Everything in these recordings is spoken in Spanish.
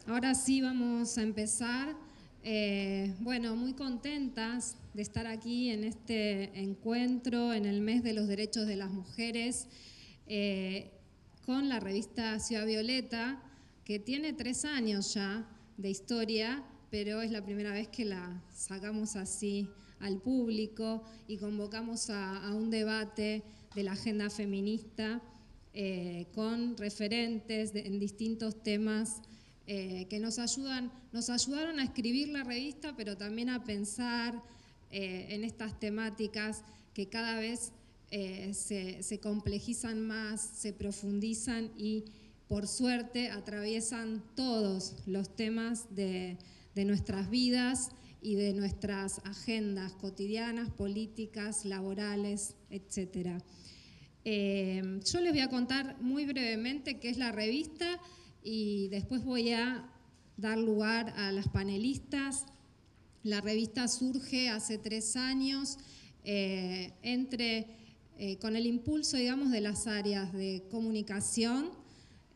Ahora sí vamos a empezar. Bueno, muy contentas de estar aquí en este encuentro en el mes de los derechos de las mujeres con la revista Ciudad Violeta, que tiene 3 años ya de historia, pero es la primera vez que la sacamos así al público y convocamos a un debate de la agenda feminista con referentes en distintos temas que nos ayudaron a escribir la revista, pero también a pensar en estas temáticas que cada vez se complejizan más, se profundizan y por suerte atraviesan todos los temas de nuestras vidas y de nuestras agendas cotidianas, políticas, laborales, etc. Yo les voy a contar muy brevemente qué es la revista y después voy a dar lugar a las panelistas. La revista surge hace 3 años con el impulso, digamos, de las áreas de comunicación,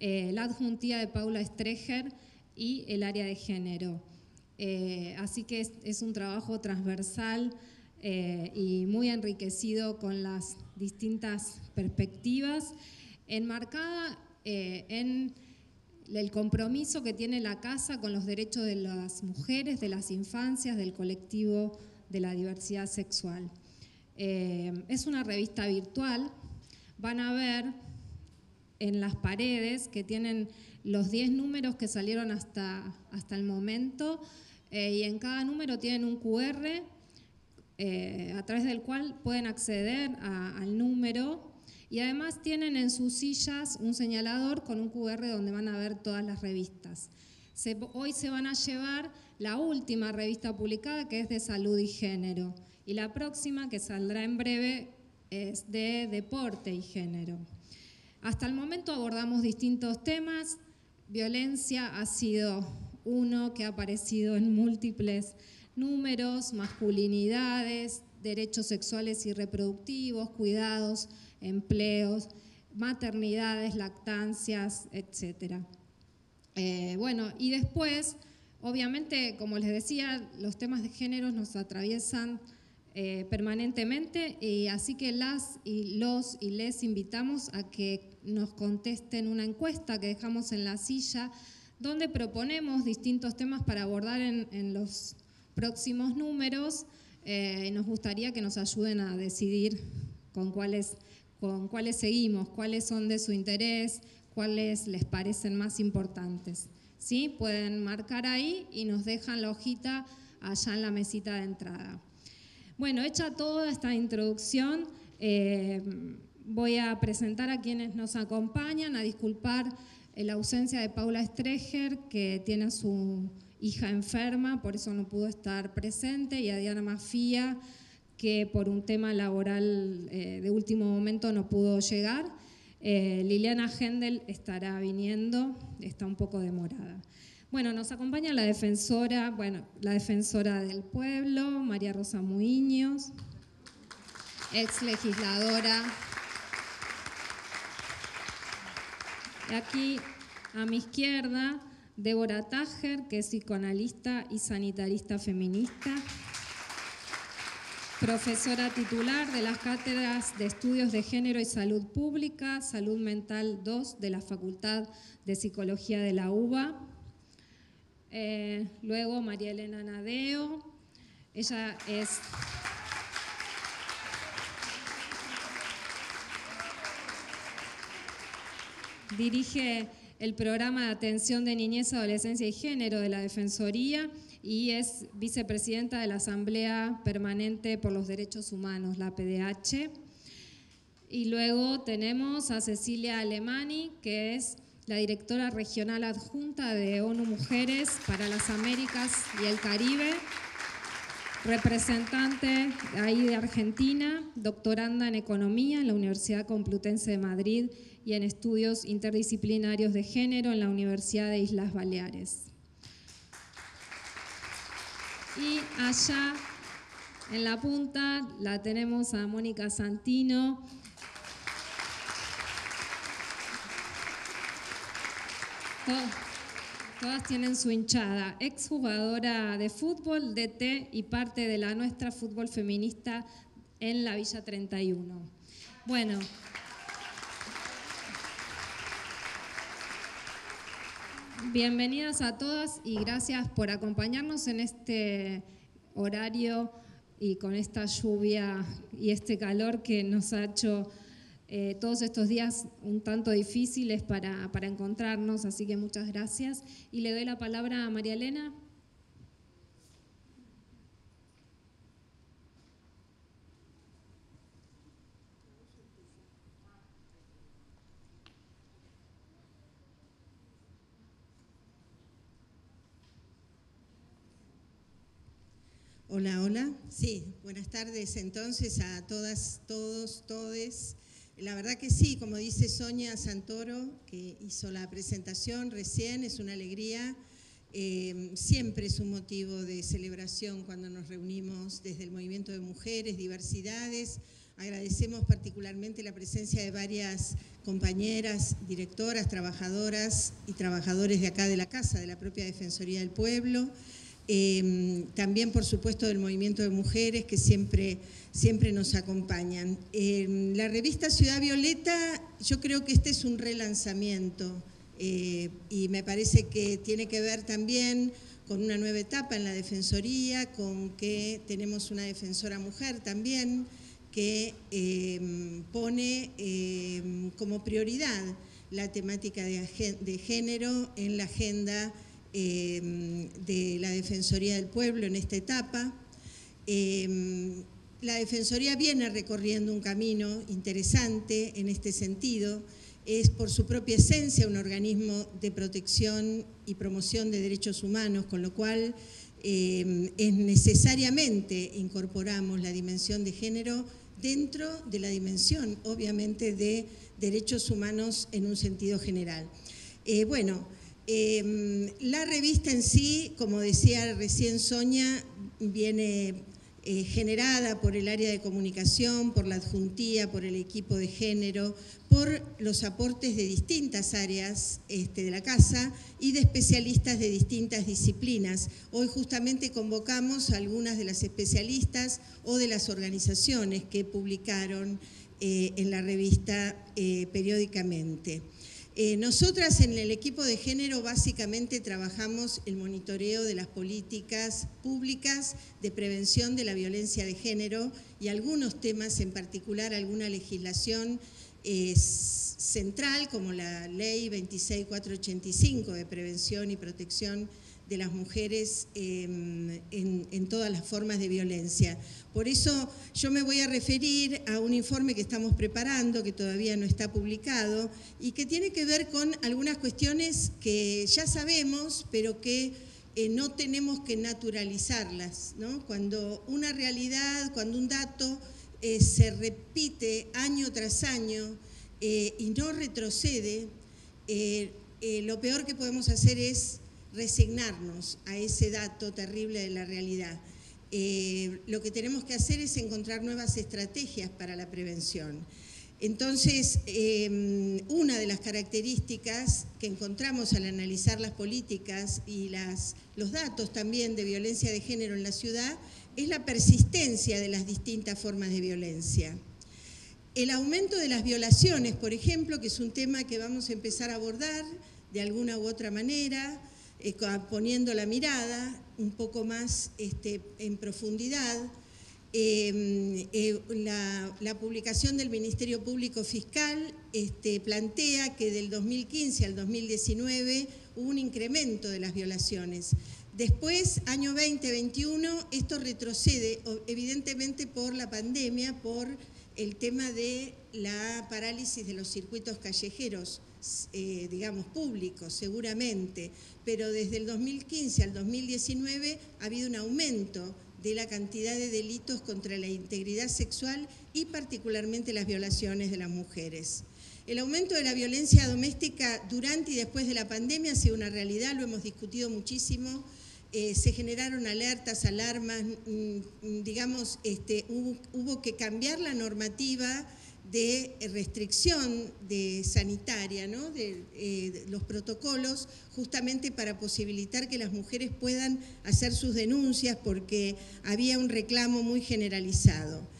la adjuntía de Paula Streger y el área de género. Así que es un trabajo transversal y muy enriquecido con las distintas perspectivas, enmarcada en el compromiso que tiene la Casa con los derechos de las mujeres, de las infancias, del colectivo de la diversidad sexual. Es una revista virtual. Van a ver en las paredes que tienen los 10 números que salieron hasta el momento y en cada número tienen un QR a través del cual pueden acceder al número. Y además tienen en sus sillas un señalador con un QR donde van a ver todas las revistas. Hoy se van a llevar la última revista publicada, que es de salud y género. Y la próxima, que saldrá en breve, es de deporte y género. Hasta el momento abordamos distintos temas. Violencia ha sido uno que ha aparecido en múltiples números, masculinidades, derechos sexuales y reproductivos, cuidados, empleos, maternidades, lactancias, etc. Bueno, y después, obviamente, como les decía, los temas de género nos atraviesan permanentemente, y así que las y los y les invitamos a que nos contesten una encuesta que dejamos en la silla, donde proponemos distintos temas para abordar en los próximos números. Nos gustaría que nos ayuden a decidir con cuáles seguimos, cuáles son de su interés, cuáles les parecen más importantes. ¿Sí? Pueden marcar ahí y nos dejan la hojita allá en la mesita de entrada. Bueno, hecha toda esta introducción, voy a presentar a quienes nos acompañan, a disculpar la ausencia de Paula Streger, que tiene a su hija enferma, por eso no pudo estar presente, y a Diana Mafía, que por un tema laboral de último momento no pudo llegar. Liliana Hendel estará viniendo, está un poco demorada. Bueno, nos acompaña la defensora del pueblo, María Rosa Muiños, ex legisladora. Aquí a mi izquierda, Débora Tájer, que es psicoanalista y sanitarista feminista, profesora titular de las cátedras de Estudios de Género y Salud Pública, Salud Mental 2 de la Facultad de Psicología de la UBA. Luego María Elena Nadeo, ella dirige el programa de atención de niñez, adolescencia y género de la Defensoría y es vicepresidenta de la Asamblea Permanente por los Derechos Humanos, la PDH. Y luego tenemos a Cecilia Alemani, que es la directora regional adjunta de ONU Mujeres para las Américas y el Caribe, representante ahí de Argentina, doctoranda en Economía en la Universidad Complutense de Madrid y en Estudios Interdisciplinarios de Género en la Universidad de Islas Baleares. Y allá en la punta la tenemos a Mónica Santino, Todas tienen su hinchada. Exjugadora de fútbol, DT y parte de la nuestra fútbol feminista en la Villa 31. Bueno. Bienvenidas a todas y gracias por acompañarnos en este horario y con esta lluvia y este calor que nos ha hecho todos estos días un tanto difíciles para encontrarnos, así que muchas gracias. Y le doy la palabra a María Elena. Hola, hola. Sí, buenas tardes entonces a todas, todos, todes. La verdad que sí, como dice Sonia Santoro, que hizo la presentación recién, es una alegría. Siempre es un motivo de celebración cuando nos reunimos desde el movimiento de mujeres, diversidades. Agradecemos particularmente la presencia de varias compañeras, directoras, trabajadoras y trabajadores de acá de la casa, de la propia Defensoría del Pueblo. También, por supuesto, del movimiento de mujeres que siempre nos acompañan. La revista Ciudad Violeta, yo creo que este es un relanzamiento y me parece que tiene que ver también con una nueva etapa en la Defensoría, con que tenemos una defensora mujer también que pone como prioridad la temática de género en la agenda de la Defensoría del Pueblo en esta etapa. La Defensoría viene recorriendo un camino interesante en este sentido. Es por su propia esencia un organismo de protección y promoción de derechos humanos, con lo cual es necesariamente incorporamos la dimensión de género dentro de la dimensión, obviamente, de derechos humanos en un sentido general. La revista en sí, como decía recién Sonia, viene generada por el área de comunicación, por la adjuntía, por el equipo de género, por los aportes de distintas áreas de la casa y de especialistas de distintas disciplinas. Hoy justamente convocamos a algunas de las especialistas o de las organizaciones que publicaron en la revista periódicamente. Nosotras en el equipo de género básicamente trabajamos el monitoreo de las políticas públicas de prevención de la violencia de género y algunos temas en particular, alguna legislación central como la Ley 26485 de prevención y protección de las mujeres en todas las formas de violencia. Por eso yo me voy a referir a un informe que estamos preparando, que todavía no está publicado, y que tiene que ver con algunas cuestiones que ya sabemos, pero que no tenemos que naturalizarlas, ¿no? Cuando una realidad, cuando un dato se repite año tras año y no retrocede, lo peor que podemos hacer es resignarnos a ese dato terrible de la realidad. Lo que tenemos que hacer es encontrar nuevas estrategias para la prevención. Entonces, una de las características que encontramos al analizar las políticas y los datos también de violencia de género en la ciudad es la persistencia de las distintas formas de violencia. El aumento de las violaciones, por ejemplo, que es un tema que vamos a empezar a abordar de alguna u otra manera, poniendo la mirada un poco más en profundidad. La publicación del Ministerio Público Fiscal plantea que del 2015 al 2019 hubo un incremento de las violaciones. Después, año 2021, esto retrocede, evidentemente por la pandemia, por el tema de la parálisis de los circuitos callejeros, digamos, públicos, seguramente, pero desde el 2015 al 2019 ha habido un aumento de la cantidad de delitos contra la integridad sexual y particularmente las violaciones de las mujeres. El aumento de la violencia doméstica durante y después de la pandemia ha sido una realidad, lo hemos discutido muchísimo. Se generaron alertas, alarmas, digamos, hubo que cambiar la normativa de restricción sanitaria, ¿no? de los protocolos, justamente para posibilitar que las mujeres puedan hacer sus denuncias, porque había un reclamo muy generalizado.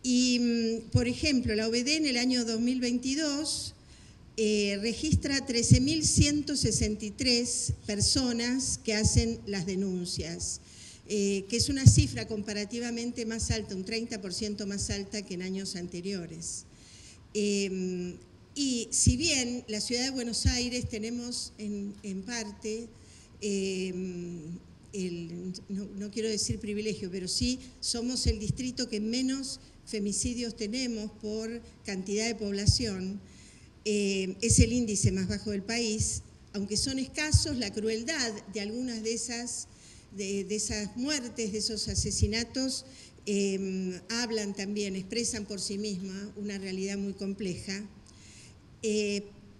Y, por ejemplo, la OBD en el año 2022 registra 13.163 personas que hacen las denuncias, que es una cifra comparativamente más alta, un 30% más alta que en años anteriores. Y si bien la ciudad de Buenos Aires tenemos en parte, no quiero decir privilegio, pero sí somos el distrito que menos femicidios tenemos por cantidad de población, es el índice más bajo del país, aunque son escasos, la crueldad de algunas de esas muertes, de esos asesinatos, hablan también, expresan por sí misma una realidad muy compleja.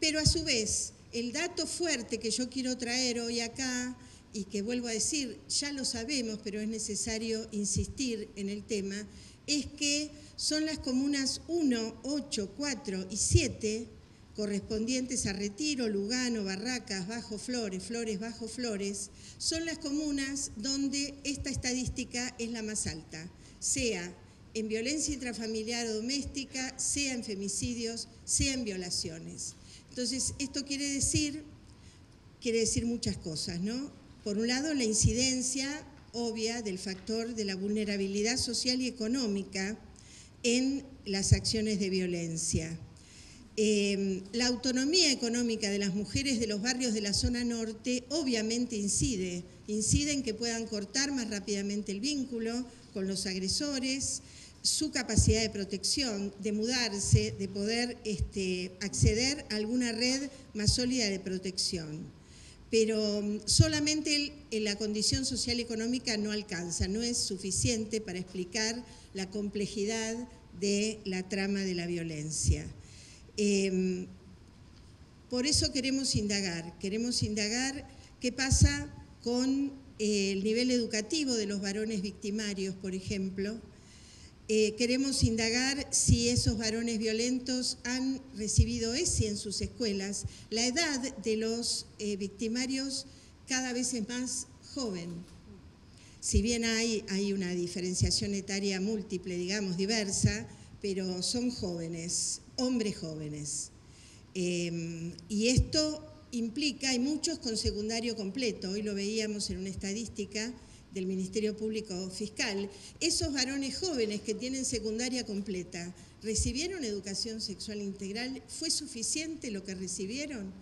Pero a su vez, el dato fuerte que yo quiero traer hoy acá, y que vuelvo a decir, ya lo sabemos, pero es necesario insistir en el tema, es que son las comunas 1, 8, 4 y 7, correspondientes a Retiro, Lugano, Barracas, Bajo Flores, Flores, Bajo Flores, son las comunas donde esta estadística es la más alta, sea en violencia intrafamiliar o doméstica, sea en femicidios, sea en violaciones. Entonces, esto quiere decir muchas cosas, ¿no? Por un lado, la incidencia obvia del factor de la vulnerabilidad social y económica en las acciones de violencia. La autonomía económica de las mujeres de los barrios de la zona norte obviamente incide en que puedan cortar más rápidamente el vínculo con los agresores, su capacidad de protección, de mudarse, de poder acceder a alguna red más sólida de protección. Pero solamente la condición social y económica no alcanza, no es suficiente para explicar la complejidad de la trama de la violencia. Por eso queremos indagar qué pasa con el nivel educativo de los varones victimarios, por ejemplo. Queremos indagar si esos varones violentos han recibido ESI en sus escuelas. La edad de los victimarios cada vez es más joven. Si bien hay una diferenciación etaria múltiple, digamos, diversa, pero son jóvenes, hombres jóvenes. Y esto implica, hay muchos con secundario completo, hoy lo veíamos en una estadística del Ministerio Público Fiscal, esos varones jóvenes que tienen secundaria completa, ¿recibieron educación sexual integral? ¿Fue suficiente lo que recibieron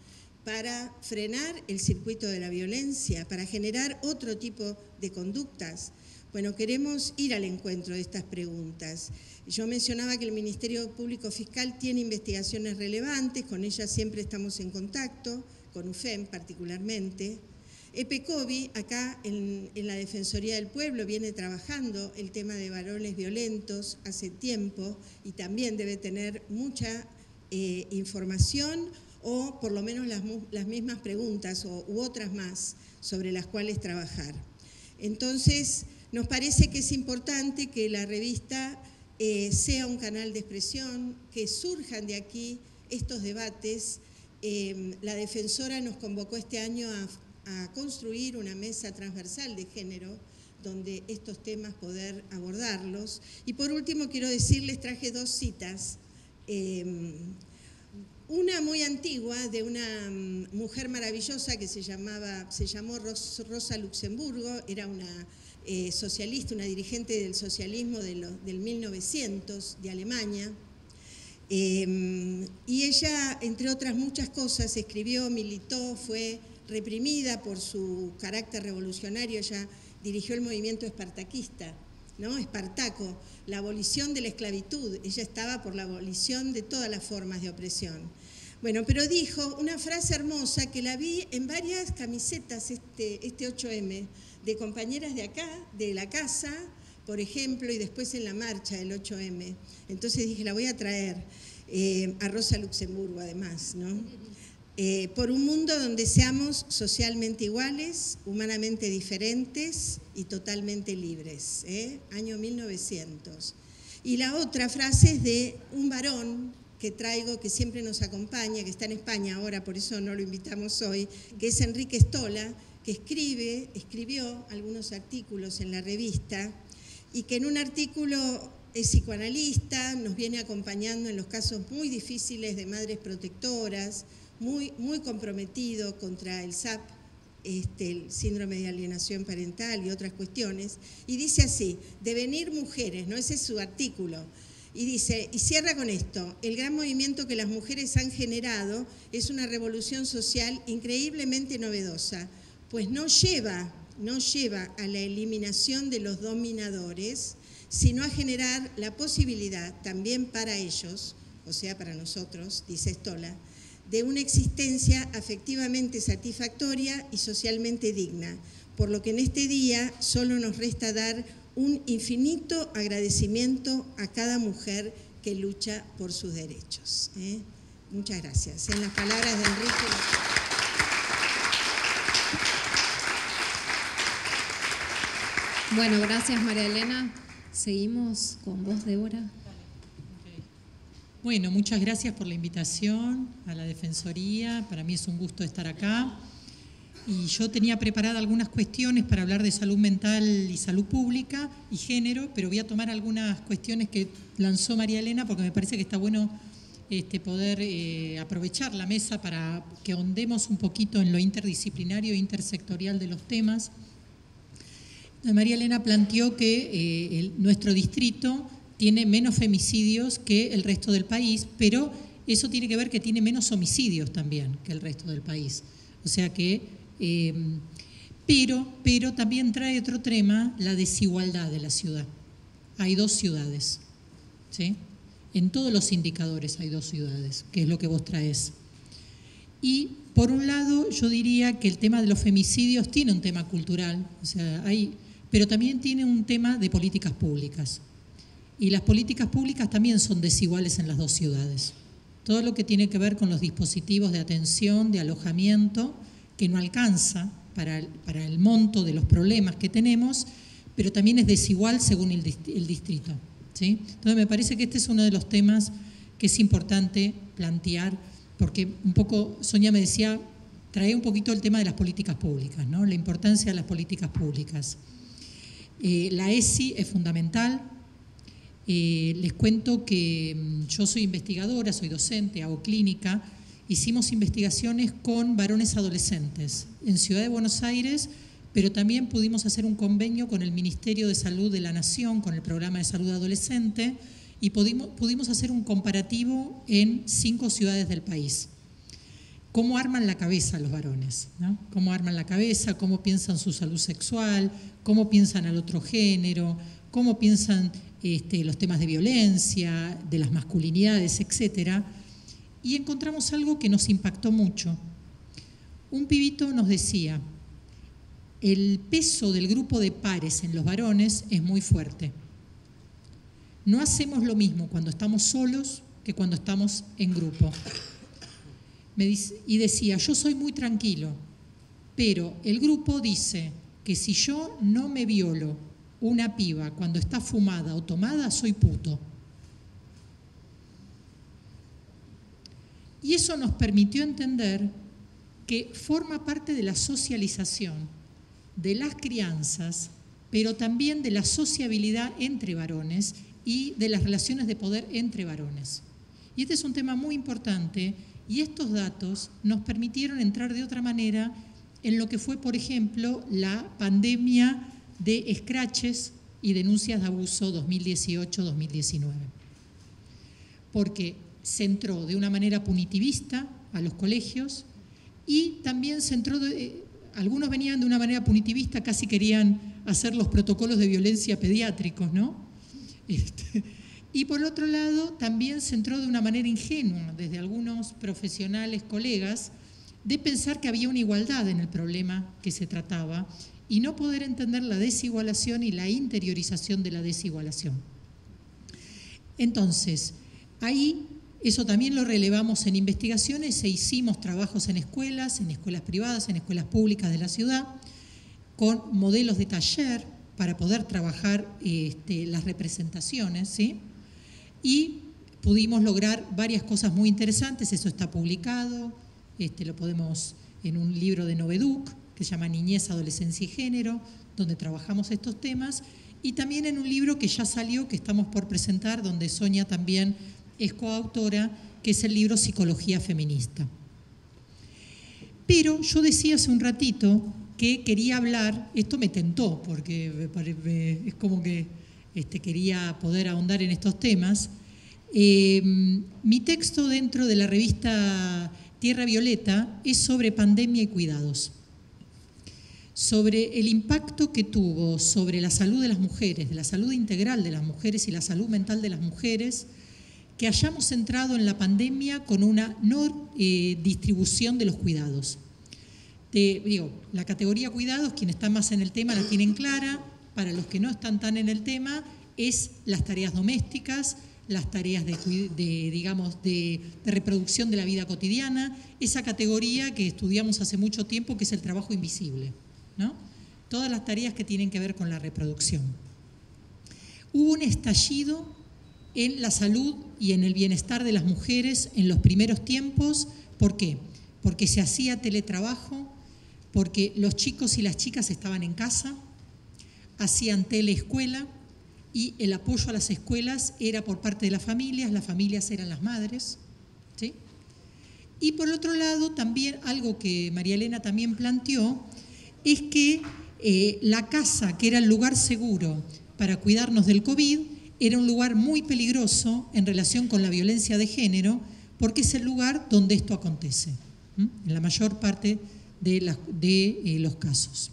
para frenar el circuito de la violencia, para generar otro tipo de conductas? Bueno, queremos ir al encuentro de estas preguntas. Yo mencionaba que el Ministerio Público Fiscal tiene investigaciones relevantes, con ellas siempre estamos en contacto, con UFEM particularmente. EPECOVI, acá en la Defensoría del Pueblo, viene trabajando el tema de varones violentos hace tiempo y también debe tener mucha información o por lo menos las mismas preguntas u otras más sobre las cuales trabajar. Entonces, nos parece que es importante que la revista sea un canal de expresión, que surjan de aquí estos debates. La defensora nos convocó este año a construir una mesa transversal de género donde estos temas poder abordarlos. Y por último quiero decirles, traje dos citas, una muy antigua de una mujer maravillosa que se llamó Rosa Luxemburgo, era una socialista, una dirigente del socialismo del 1900 de Alemania. Y ella, entre otras muchas cosas, escribió, militó, fue reprimida por su carácter revolucionario. Ella dirigió el movimiento espartaquista, ¿no? Espartaco, la abolición de la esclavitud. Ella estaba por la abolición de todas las formas de opresión. Bueno, pero dijo una frase hermosa que la vi en varias camisetas este 8M, de compañeras de acá, de la casa, por ejemplo, y después en la marcha del 8M. Entonces dije, la voy a traer a Rosa Luxemburgo, además, ¿no? Por un mundo donde seamos socialmente iguales, humanamente diferentes y totalmente libres, año 1900. Y la otra frase es de un varón que traigo, que siempre nos acompaña, que está en España ahora, por eso no lo invitamos hoy, que es Enrique Stola, que escribió algunos artículos en la revista y que en un artículo es psicoanalista, nos viene acompañando en los casos muy difíciles de madres protectoras, muy comprometido contra el SAP, el síndrome de alienación parental y otras cuestiones, y dice así: devenir mujeres, ¿no? Ese es su artículo. Y dice, y cierra con esto: el gran movimiento que las mujeres han generado es una revolución social increíblemente novedosa, pues no lleva a la eliminación de los dominadores, sino a generar la posibilidad también para ellos, o sea, para nosotros, dice Stola, de una existencia afectivamente satisfactoria y socialmente digna, por lo que en este día solo nos resta dar un infinito agradecimiento a cada mujer que lucha por sus derechos. Muchas gracias. En las palabras de Enrique. Bueno, gracias María Elena. Seguimos con vos, Débora. Bueno, muchas gracias por la invitación a la Defensoría. Para mí es un gusto estar acá. Y yo tenía preparadas algunas cuestiones para hablar de salud mental y salud pública y género, pero voy a tomar algunas cuestiones que lanzó María Elena porque me parece que está bueno poder aprovechar la mesa para que ahondemos un poquito en lo interdisciplinario e intersectorial de los temas. María Elena planteó que nuestro distrito tiene menos femicidios que el resto del país, pero eso tiene que ver que tiene menos homicidios también que el resto del país. O sea que, pero también trae otro tema, la desigualdad de la ciudad. Hay 2 ciudades, ¿sí? En todos los indicadores hay 2 ciudades, que es lo que vos traes. Y por un lado, yo diría que el tema de los femicidios tiene un tema cultural, o sea, pero también tiene un tema de políticas públicas. Y las políticas públicas también son desiguales en las 2 ciudades. Todo lo que tiene que ver con los dispositivos de atención, de alojamiento, que no alcanza para el monto de los problemas que tenemos, pero también es desigual según el distrito, ¿sí? Entonces me parece que este es uno de los temas que es importante plantear, porque un poco Sonia me decía, trae un poquito el tema de las políticas públicas, ¿no? La importancia de las políticas públicas. La ESI es fundamental. Les cuento que yo soy investigadora, soy docente, hago clínica. Hicimos investigaciones con varones adolescentes en Ciudad de Buenos Aires, pero también pudimos hacer un convenio con el Ministerio de Salud de la Nación, con el Programa de Salud Adolescente, y pudimos hacer un comparativo en 5 ciudades del país. ¿Cómo arman la cabeza los varones? ¿No? ¿Cómo arman la cabeza? ¿Cómo piensan su salud sexual? ¿Cómo piensan al otro género? ¿Cómo piensan los temas de violencia, de las masculinidades, etcétera? Y encontramos algo que nos impactó mucho. Un pibito nos decía, el peso del grupo de pares en los varones es muy fuerte. No hacemos lo mismo cuando estamos solos que cuando estamos en grupo. Y decía, yo soy muy tranquilo, pero el grupo dice que si yo no me violo una piba cuando está fumada o tomada, soy puto. Y eso nos permitió entender que forma parte de la socialización, de las crianzas, pero también de la sociabilidad entre varones y de las relaciones de poder entre varones. Y este es un tema muy importante y estos datos nos permitieron entrar de otra manera en lo que fue, por ejemplo, la pandemia de escraches y denuncias de abuso 2018-2019. Porque se entró de una manera punitivista a los colegios y también se entró, algunos venían de una manera punitivista, casi querían hacer los protocolos de violencia pediátricos, ¿no? Y por otro lado, también se entró de una manera ingenua, desde algunos profesionales, colegas, de pensar que había una igualdad en el problema que se trataba y no poder entender la desigualación y la interiorización de la desigualación. Entonces, ahí eso también lo relevamos en investigaciones e hicimos trabajos en escuelas privadas, en escuelas públicas de la ciudad, con modelos de taller para poder trabajar las representaciones, ¿sí? y pudimos lograr varias cosas muy interesantes. Eso está publicado, lo podemos en un libro de Noveduc que se llama Niñez, Adolescencia y Género, donde trabajamos estos temas, y también en un libro que ya salió, que estamos por presentar, donde Sonia también es coautora, que es el libro Psicología Feminista. Pero yo decía hace un ratito que quería hablar, esto me tentó, porque es como que quería poder ahondar en estos temas. Mi texto dentro de la revista Tierra Violeta es sobre pandemia y cuidados, sobre el impacto que tuvo sobre la salud de las mujeres, de la salud integral de las mujeres y la salud mental de las mujeres, que hayamos entrado en la pandemia con una no distribución de los cuidados. La categoría cuidados, quienes están más en el tema la tienen clara. Para los que no están tan en el tema, es las tareas domésticas, las tareas de reproducción de la vida cotidiana, esa categoría que estudiamos hace mucho tiempo, que es el trabajo invisible, ¿no? Todas las tareas que tienen que ver con la reproducción. Hubo un estallido en la salud y en el bienestar de las mujeres en los primeros tiempos. ¿Por qué? Porque se hacía teletrabajo, porque los chicos y las chicas estaban en casa, hacían teleescuela, y el apoyo a las escuelas era por parte de las familias eran las madres, ¿sí? Y por otro lado, también algo que María Elena también planteó, es que la casa, que era el lugar seguro para cuidarnos del COVID, era un lugar muy peligroso en relación con la violencia de género, porque es el lugar donde esto acontece, en la mayor parte de los casos.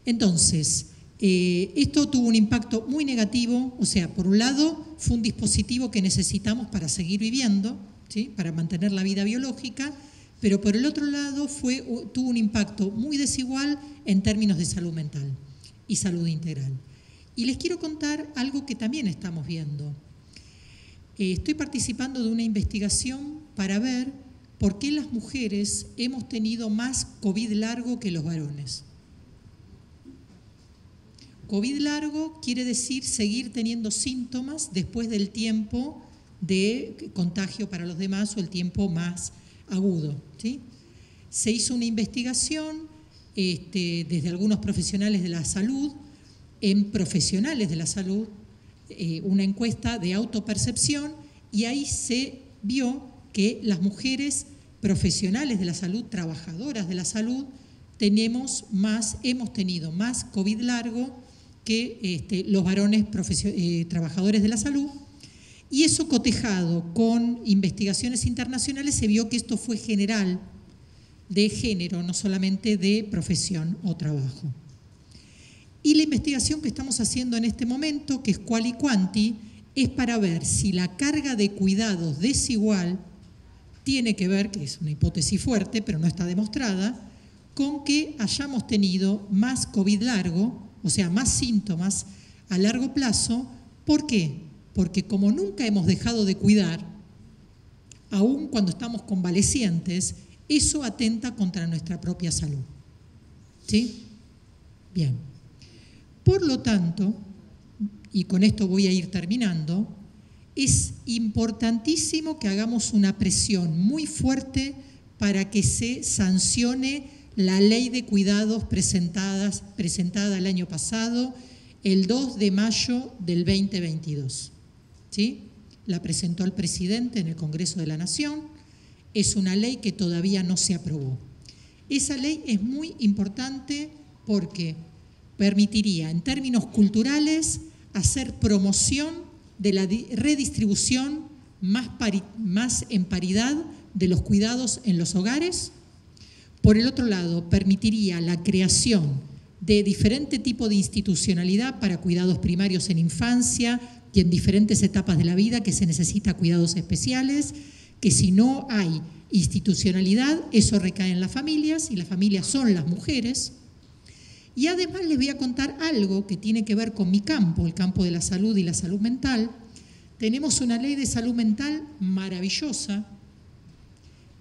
Entonces, esto tuvo un impacto muy negativo. O sea, por un lado, fue un dispositivo que necesitamos para seguir viviendo, ¿sí? Para mantener la vida biológica, pero por el otro lado tuvo un impacto muy desigual en términos de salud mental y salud integral. Y les quiero contar algo que también estamos viendo. Estoy participando de una investigación para ver por qué las mujeres hemos tenido más COVID largo que los varones. COVID largo quiere decir seguir teniendo síntomas después del tiempo de contagio para los demás o el tiempo más agudo, ¿sí? Se hizo una investigación desde algunos profesionales de la salud, en profesionales de la salud, una encuesta de autopercepción, y ahí se vio que las mujeres profesionales de la salud, trabajadoras de la salud, hemos tenido más COVID largo que los varones trabajadores de la salud, y eso cotejado con investigaciones internacionales se vio que esto fue general de género, no solamente de profesión o trabajo. Y la investigación que estamos haciendo en este momento, que es Quali Quanti, es para ver si la carga de cuidados desigual tiene que ver, que es una hipótesis fuerte, pero no está demostrada, con que hayamos tenido más COVID largo, o sea, más síntomas a largo plazo. ¿Por qué? Porque como nunca hemos dejado de cuidar, aun cuando estamos convalecientes, eso atenta contra nuestra propia salud. ¿Sí? Bien. Por lo tanto, y con esto voy a ir terminando, es importantísimo que hagamos una presión muy fuerte para que se sancione la ley de cuidados presentada el año pasado, el 2 de mayo del 2022. ¿Sí? La presentó el presidente en el Congreso de la Nación. Es una ley que todavía no se aprobó. Esa ley es muy importante porque permitiría, en términos culturales, hacer promoción de la redistribución más en paridad de los cuidados en los hogares. Por el otro lado, permitiría la creación de diferente tipo de institucionalidad para cuidados primarios en infancia y en diferentes etapas de la vida que se necesita cuidados especiales, que si no hay institucionalidad, eso recae en las familias, y las familias son las mujeres. Y además les voy a contar algo que tiene que ver con mi campo, el campo de la salud y la salud mental. Tenemos una ley de salud mental maravillosa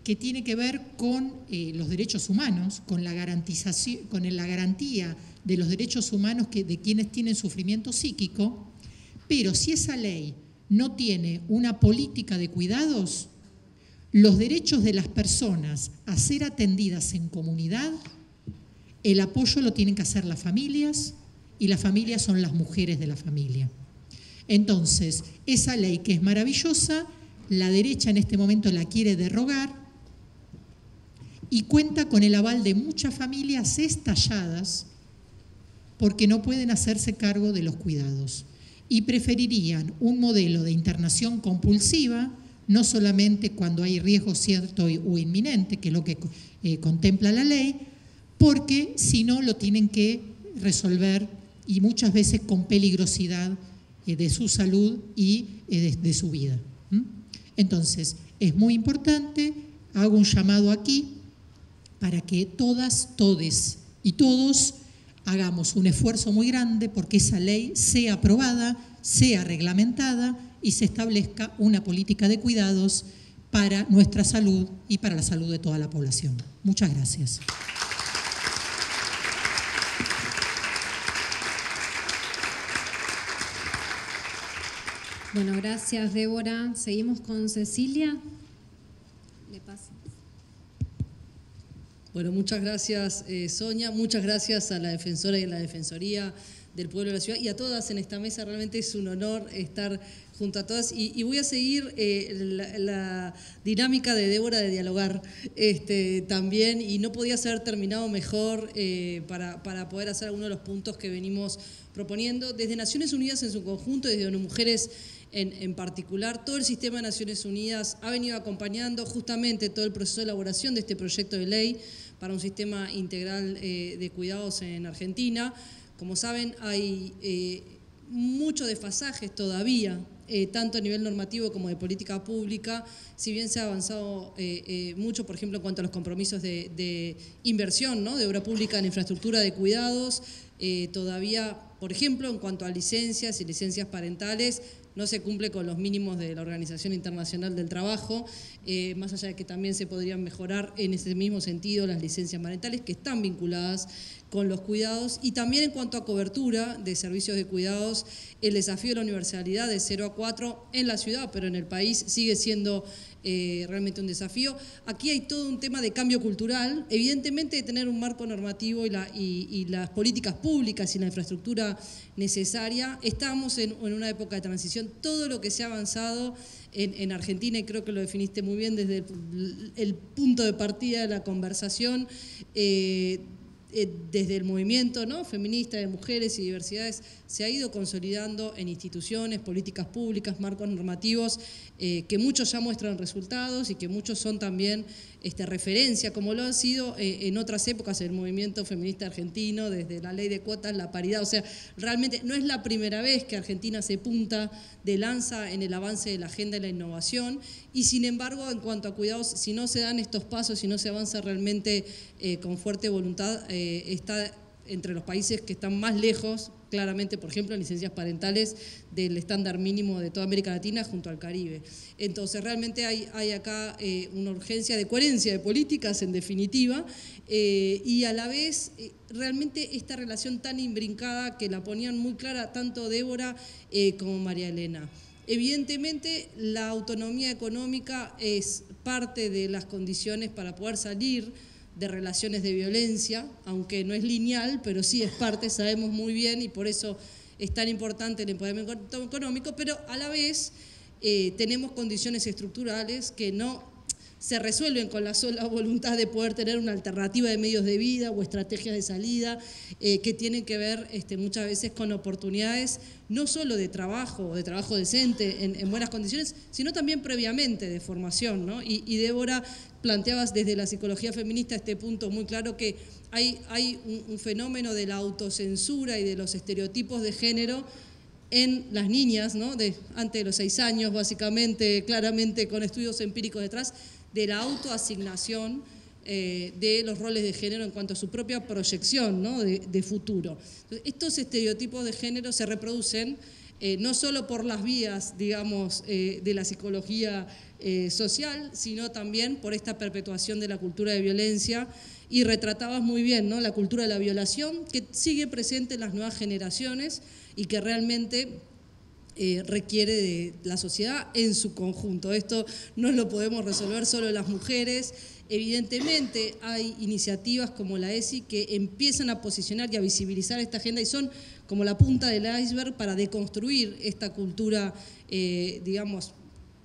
que tiene que ver con los derechos humanos, con la garantización, con la garantía de los derechos humanos de quienes tienen sufrimiento psíquico, pero si esa ley no tiene una política de cuidados, los derechos de las personas a ser atendidas en comunidad, el apoyo lo tienen que hacer las familias, y las familias son las mujeres de la familia. Entonces, esa ley que es maravillosa, la derecha en este momento la quiere derogar y cuenta con el aval de muchas familias estalladas porque no pueden hacerse cargo de los cuidados y preferirían un modelo de internación compulsiva, no solamente cuando hay riesgo cierto o inminente, que es lo que contempla la ley, porque si no lo tienen que resolver y muchas veces con peligrosidad de su salud y de su vida. Entonces, es muy importante, hago un llamado aquí para que todas, todes y todos hagamos un esfuerzo muy grande porque esa ley sea aprobada, sea reglamentada y se establezca una política de cuidados para nuestra salud y para la salud de toda la población. Muchas gracias. Bueno, gracias, Débora. Seguimos con Cecilia. Le paso. Bueno, muchas gracias, Sonia. Muchas gracias a la defensora y a la Defensoría del Pueblo de la Ciudad y a todas en esta mesa. Realmente es un honor estar junto a todas. Y voy a seguir la dinámica de Débora de dialogar también. Y no podía ser terminado mejor para poder hacer algunos de los puntos que venimos proponiendo. Desde Naciones Unidas en su conjunto, desde ONU Mujeres en particular, todo el sistema de Naciones Unidas ha venido acompañando justamente todo el proceso de elaboración de este proyecto de ley para un sistema integral de cuidados en Argentina. Como saben, hay muchos desfasajes todavía, tanto a nivel normativo como de política pública, si bien se ha avanzado mucho, por ejemplo, en cuanto a los compromisos de inversión, ¿no?, de obra pública en infraestructura de cuidados, todavía, por ejemplo, en cuanto a licencias y licencias parentales, no se cumple con los mínimos de la Organización Internacional del Trabajo, más allá de que también se podrían mejorar en ese mismo sentido las licencias parentales que están vinculadas con los cuidados, y también en cuanto a cobertura de servicios de cuidados, el desafío de la universalidad de 0 a 4 en la ciudad, pero en el país sigue siendo realmente un desafío. Aquí hay todo un tema de cambio cultural, evidentemente de tener un marco normativo y las políticas públicas y la infraestructura necesaria. Estamos en una época de transición. Todo lo que se ha avanzado en Argentina, y creo que lo definiste muy bien desde el punto de partida de la conversación, desde el movimiento, ¿no?, feminista de mujeres y diversidades, se ha ido consolidando en instituciones, políticas públicas, marcos normativos, que muchos ya muestran resultados y que muchos son también referencia, como lo han sido en otras épocas el movimiento feminista argentino, desde la ley de cuotas, la paridad. O sea, realmente no es la primera vez que Argentina se punta de lanza en el avance de la agenda de la innovación, y sin embargo, en cuanto a cuidados, si no se dan estos pasos, si no se avanza realmente con fuerte voluntad, está entre los países que están más lejos, claramente, por ejemplo, en licencias parentales del estándar mínimo de toda América Latina junto al Caribe. Entonces, realmente hay acá una urgencia de coherencia de políticas, en definitiva, y a la vez, realmente esta relación tan imbrincada que la ponían muy clara tanto Débora como María Elena. Evidentemente, la autonomía económica es parte de las condiciones para poder salir de relaciones de violencia, aunque no es lineal, pero sí es parte, sabemos muy bien, y por eso es tan importante el empoderamiento económico, pero a la vez tenemos condiciones estructurales que no se resuelven con la sola voluntad de poder tener una alternativa de medios de vida o estrategias de salida, que tienen que ver muchas veces con oportunidades no solo de trabajo decente en buenas condiciones, sino también previamente de formación, ¿no? Y Débora, planteabas desde la psicología feminista este punto muy claro, que hay un fenómeno de la autocensura y de los estereotipos de género en las niñas, ¿no?, antes de los 6 años, básicamente, claramente con estudios empíricos detrás, de la autoasignación de los roles de género en cuanto a su propia proyección, ¿no?, de futuro. Entonces, estos estereotipos de género se reproducen no solo por las vías, digamos, de la psicología social, sino también por esta perpetuación de la cultura de violencia, y retratabas muy bien, ¿no?, la cultura de la violación, que sigue presente en las nuevas generaciones y que realmente requiere de la sociedad en su conjunto. Esto no lo podemos resolver solo las mujeres. Evidentemente hay iniciativas como la ESI que empiezan a posicionar y a visibilizar esta agenda y son como la punta del iceberg para deconstruir esta cultura, digamos,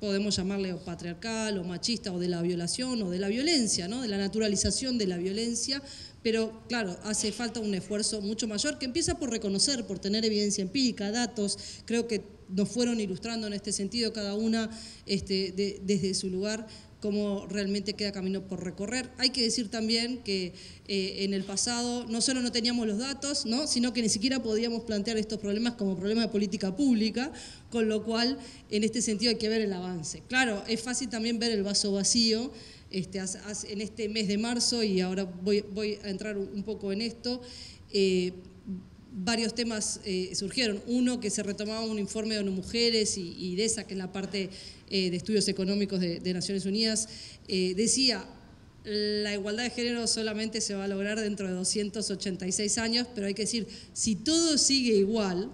podemos llamarle o patriarcal o machista o de la violación o de la violencia, ¿no? De la naturalización de la violencia, pero claro, hace falta un esfuerzo mucho mayor que empieza por reconocer, por tener evidencia empírica, datos. Creo que nos fueron ilustrando en este sentido cada una desde su lugar cómo realmente queda camino por recorrer. Hay que decir también que en el pasado no solo no teníamos los datos, ¿no? Sino que ni siquiera podíamos plantear estos problemas como problemas de política pública, con lo cual en este sentido hay que ver el avance. Claro, es fácil también ver el vaso vacío en este mes de marzo, y ahora voy a entrar un poco en esto. Varios temas surgieron. Uno, que se retomaba un informe de ONU Mujeres y de esa, que es la parte de estudios económicos de Naciones Unidas, decía, la igualdad de género solamente se va a lograr dentro de 286 años, pero hay que decir, si todo sigue igual,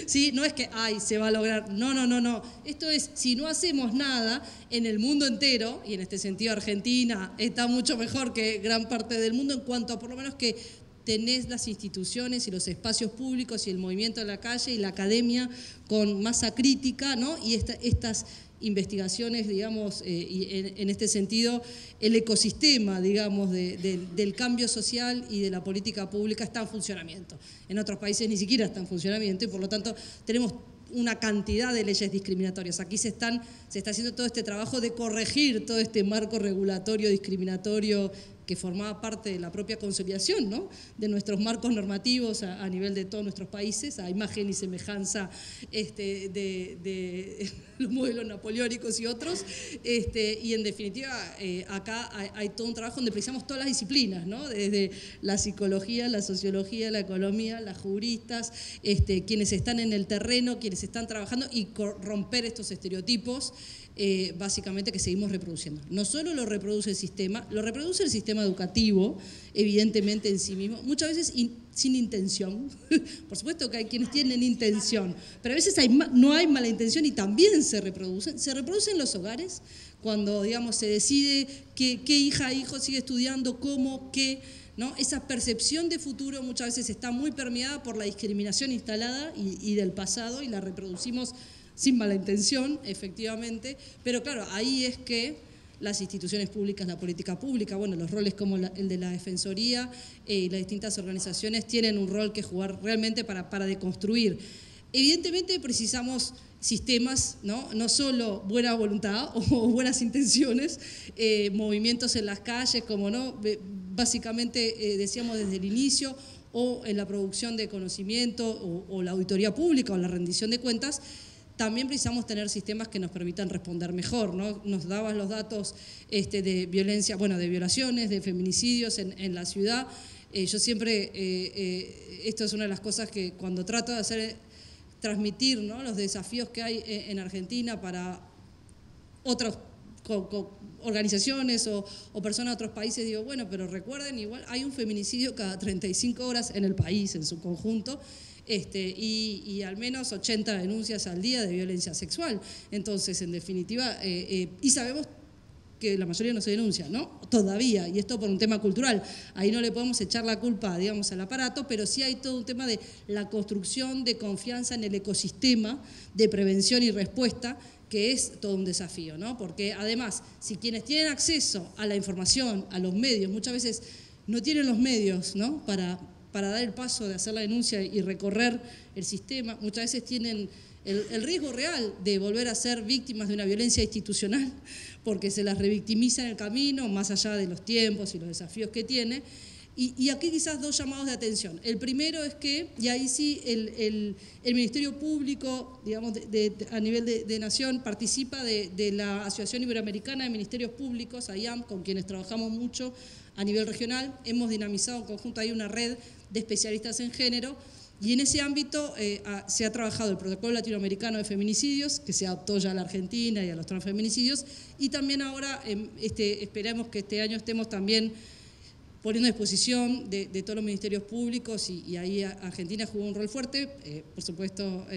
¿sí? No es que, se va a lograr, no. Esto es, si no hacemos nada en el mundo entero, y en este sentido Argentina está mucho mejor que gran parte del mundo en cuanto a por lo menos que tenés las instituciones y los espacios públicos y el movimiento de la calle y la academia con masa crítica, ¿no? Y estas investigaciones, digamos, y en este sentido, el ecosistema, digamos, del cambio social y de la política pública está en funcionamiento. En otros países ni siquiera está en funcionamiento y por lo tanto tenemos una cantidad de leyes discriminatorias. Aquí se está haciendo todo este trabajo de corregir todo este marco regulatorio discriminatorio que formaba parte de la propia consolidación, ¿no? De nuestros marcos normativos a nivel de todos nuestros países, a imagen y semejanza de los modelos napoleónicos y otros. Y en definitiva, acá hay todo un trabajo donde precisamos todas las disciplinas, ¿no? Desde la psicología, la sociología, la economía, las juristas, quienes están en el terreno, quienes están trabajando y romper estos estereotipos. Básicamente que seguimos reproduciendo. No solo lo reproduce el sistema educativo, evidentemente en sí mismo, muchas veces sin intención. Por supuesto que hay quienes tienen intención, pero a veces no hay mala intención y también se reproducen. Se reproducen en los hogares, cuando, digamos, se decide qué hija, hijo sigue estudiando, cómo, qué, ¿no? Esa percepción de futuro muchas veces está muy permeada por la discriminación instalada y del pasado, y la reproducimos sin mala intención, efectivamente, pero claro, ahí es que las instituciones públicas, la política pública, bueno, los roles como el de la Defensoría y las distintas organizaciones tienen un rol que jugar realmente para deconstruir. Evidentemente precisamos sistemas, no solo buena voluntad o buenas intenciones, movimientos en las calles, como no, básicamente decíamos desde el inicio, o en la producción de conocimiento o la auditoría pública o la rendición de cuentas. También precisamos tener sistemas que nos permitan responder mejor, ¿no? Nos dabas los datos de violencia, bueno, de violaciones, de feminicidios en la ciudad. Yo siempre, esto es una de las cosas que cuando trato de hacer, transmitir, ¿no? Los desafíos que hay en Argentina para otras organizaciones o personas de otros países, digo, bueno, pero recuerden, igual hay un feminicidio cada 35 horas en el país, en su conjunto, y al menos 80 denuncias al día de violencia sexual. Entonces, en definitiva, y sabemos que la mayoría no se denuncia, ¿no? Todavía, y esto por un tema cultural. Ahí no le podemos echar la culpa, digamos, al aparato, pero sí hay todo un tema de la construcción de confianza en el ecosistema de prevención y respuesta, que es todo un desafío, ¿no? Porque además, si quienes tienen acceso a la información, a los medios, muchas veces no tienen los medios, ¿no? Para dar el paso de hacer la denuncia y recorrer el sistema, muchas veces tienen el riesgo real de volver a ser víctimas de una violencia institucional, porque se las revictimiza en el camino, más allá de los tiempos y los desafíos que tiene. Y aquí quizás dos llamados de atención. El primero es que, y ahí sí el Ministerio Público, digamos, a nivel de nación, participa de la Asociación Iberoamericana de Ministerios Públicos, AIAM, con quienes trabajamos mucho a nivel regional. Hemos dinamizado en conjunto ahí una red de especialistas en género, y en ese ámbito se ha trabajado el Protocolo Latinoamericano de Feminicidios, que se adaptó ya a la Argentina y a los transfeminicidios, y también ahora esperamos que este año estemos también poniendo a disposición de todos los ministerios públicos y ahí Argentina jugó un rol fuerte, por supuesto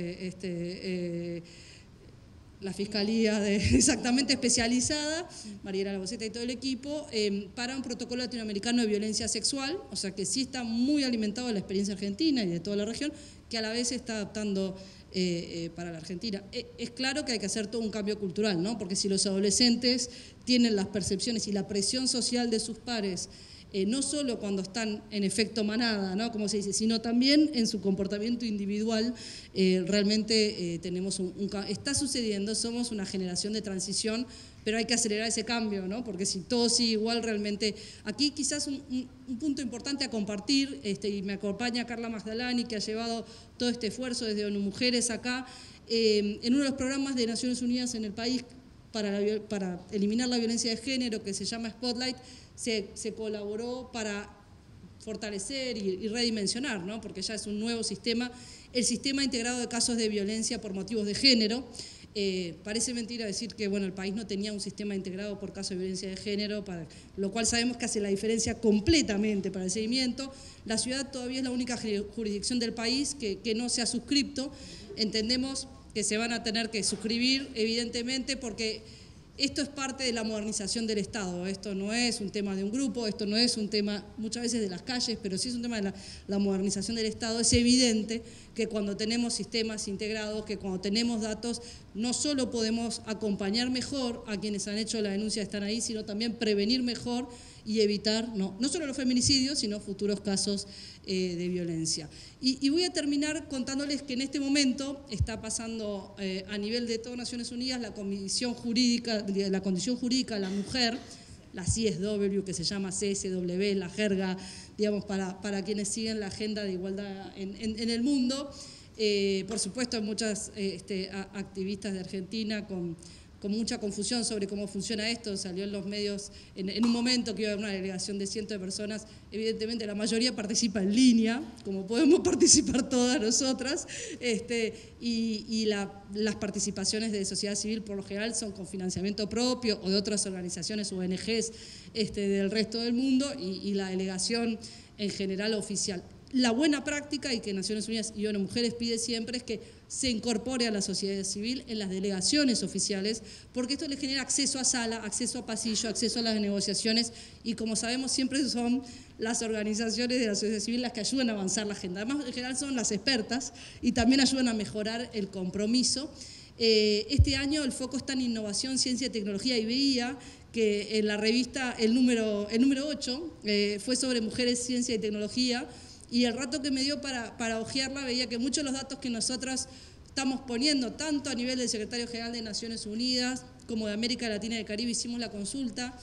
la Fiscalía exactamente especializada, Mariela Laboceta y todo el equipo, para un protocolo latinoamericano de violencia sexual, o sea que sí está muy alimentado de la experiencia argentina y de toda la región, que a la vez se está adaptando para la Argentina. Es claro que hay que hacer todo un cambio cultural, ¿no? Porque si los adolescentes tienen las percepciones y la presión social de sus pares, no solo cuando están en efecto manada, ¿no? Como se dice, sino también en su comportamiento individual, realmente tenemos está sucediendo, somos una generación de transición, pero hay que acelerar ese cambio, ¿no? Porque si todo sigue igual, realmente... Aquí quizás un punto importante a compartir, y me acompaña Carla Magdalani, que ha llevado todo este esfuerzo desde ONU Mujeres acá, en uno de los programas de Naciones Unidas en el país para eliminar la violencia de género, que se llama Spotlight, se colaboró para fortalecer y redimensionar, ¿no? Porque ya es un nuevo sistema, el sistema integrado de casos de violencia por motivos de género. Parece mentira decir que el país no tenía un sistema integrado por casos de violencia de género, lo cual sabemos que hace la diferencia completamente para el seguimiento. La ciudad todavía es la única jurisdicción del país que no se ha suscrito. Entendemos que se van a tener que suscribir, evidentemente, porque esto es parte de la modernización del Estado. Esto no es un tema de un grupo, esto no es un tema muchas veces de las calles, pero sí es un tema de la modernización del Estado. Es evidente que cuando tenemos sistemas integrados, que cuando tenemos datos, no solo podemos acompañar mejor a quienes han hecho la denuncia de estar ahí, sino también prevenir mejor y evitar no solo los feminicidios, sino futuros casos de violencia. Y voy a terminar contándoles que en este momento está pasando a nivel de todas Naciones Unidas la condición jurídica de la mujer, la CSW, que se llama CSW, la jerga, digamos, para quienes siguen la agenda de igualdad en el mundo. Por supuesto, hay muchas activistas de Argentina con mucha confusión sobre cómo funciona esto. Salió en los medios en un momento que iba a haber una delegación de cientos de personas. Evidentemente la mayoría participa en línea, como podemos participar todas nosotras, y las participaciones de sociedad civil por lo general son con financiamiento propio o de otras organizaciones, ONGs del resto del mundo, y la delegación en general oficial. La buena práctica, y que Naciones Unidas y ONU Mujeres pide siempre, es que se incorpore a la sociedad civil en las delegaciones oficiales, porque esto le genera acceso a sala, acceso a pasillo, acceso a las negociaciones, y como sabemos siempre son las organizaciones de la sociedad civil las que ayudan a avanzar la agenda. Además, en general son las expertas y también ayudan a mejorar el compromiso. Este año el foco está en innovación, ciencia, tecnología y BIA, que en la revista el número 8 fue sobre mujeres, ciencia y tecnología. Y el rato que me dio para hojearla veía que muchos de los datos que nosotras estamos poniendo, tanto a nivel del Secretario General de Naciones Unidas como de América Latina y el Caribe, hicimos la consulta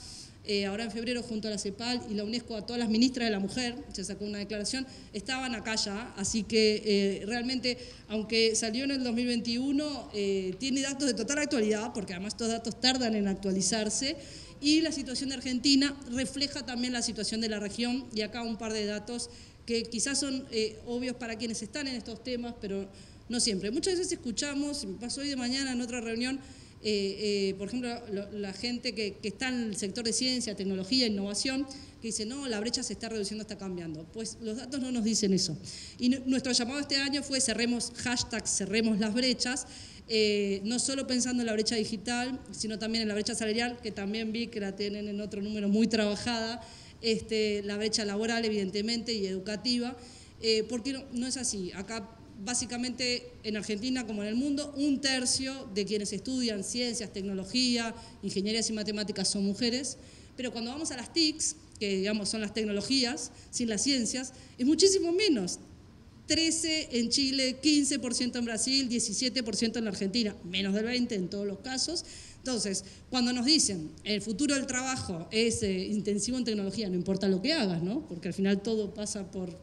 ahora en febrero junto a la CEPAL y la UNESCO a todas las ministras de la mujer, se sacó una declaración, estaban acá ya, así que realmente, aunque salió en el 2021, tiene datos de total actualidad, porque además estos datos tardan en actualizarse, y la situación de Argentina refleja también la situación de la región, y acá un par de datos que quizás son obvios para quienes están en estos temas, pero no siempre. Muchas veces escuchamos, me pasó hoy de mañana en otra reunión, por ejemplo, la gente que está en el sector de ciencia, tecnología, innovación, que dice, no, la brecha se está reduciendo, está cambiando. Pues los datos no nos dicen eso. Y nuestro llamado este año fue cerremos las brechas, no solo pensando en la brecha digital, sino también en la brecha salarial, que también vi que la tienen en otro número muy trabajada, la brecha laboral, evidentemente, y educativa, porque no es así. Acá, básicamente, en Argentina como en el mundo, 1/3 de quienes estudian ciencias, tecnología, ingenierías y matemáticas son mujeres, pero cuando vamos a las TICs, que digamos son las tecnologías, sin las ciencias, es muchísimo menos. 13% en Chile, 15% en Brasil, 17% en la Argentina, menos del 20% en todos los casos. Entonces, cuando nos dicen el futuro del trabajo es intensivo en tecnología, no importa lo que hagas, ¿no? Porque al final todo pasa por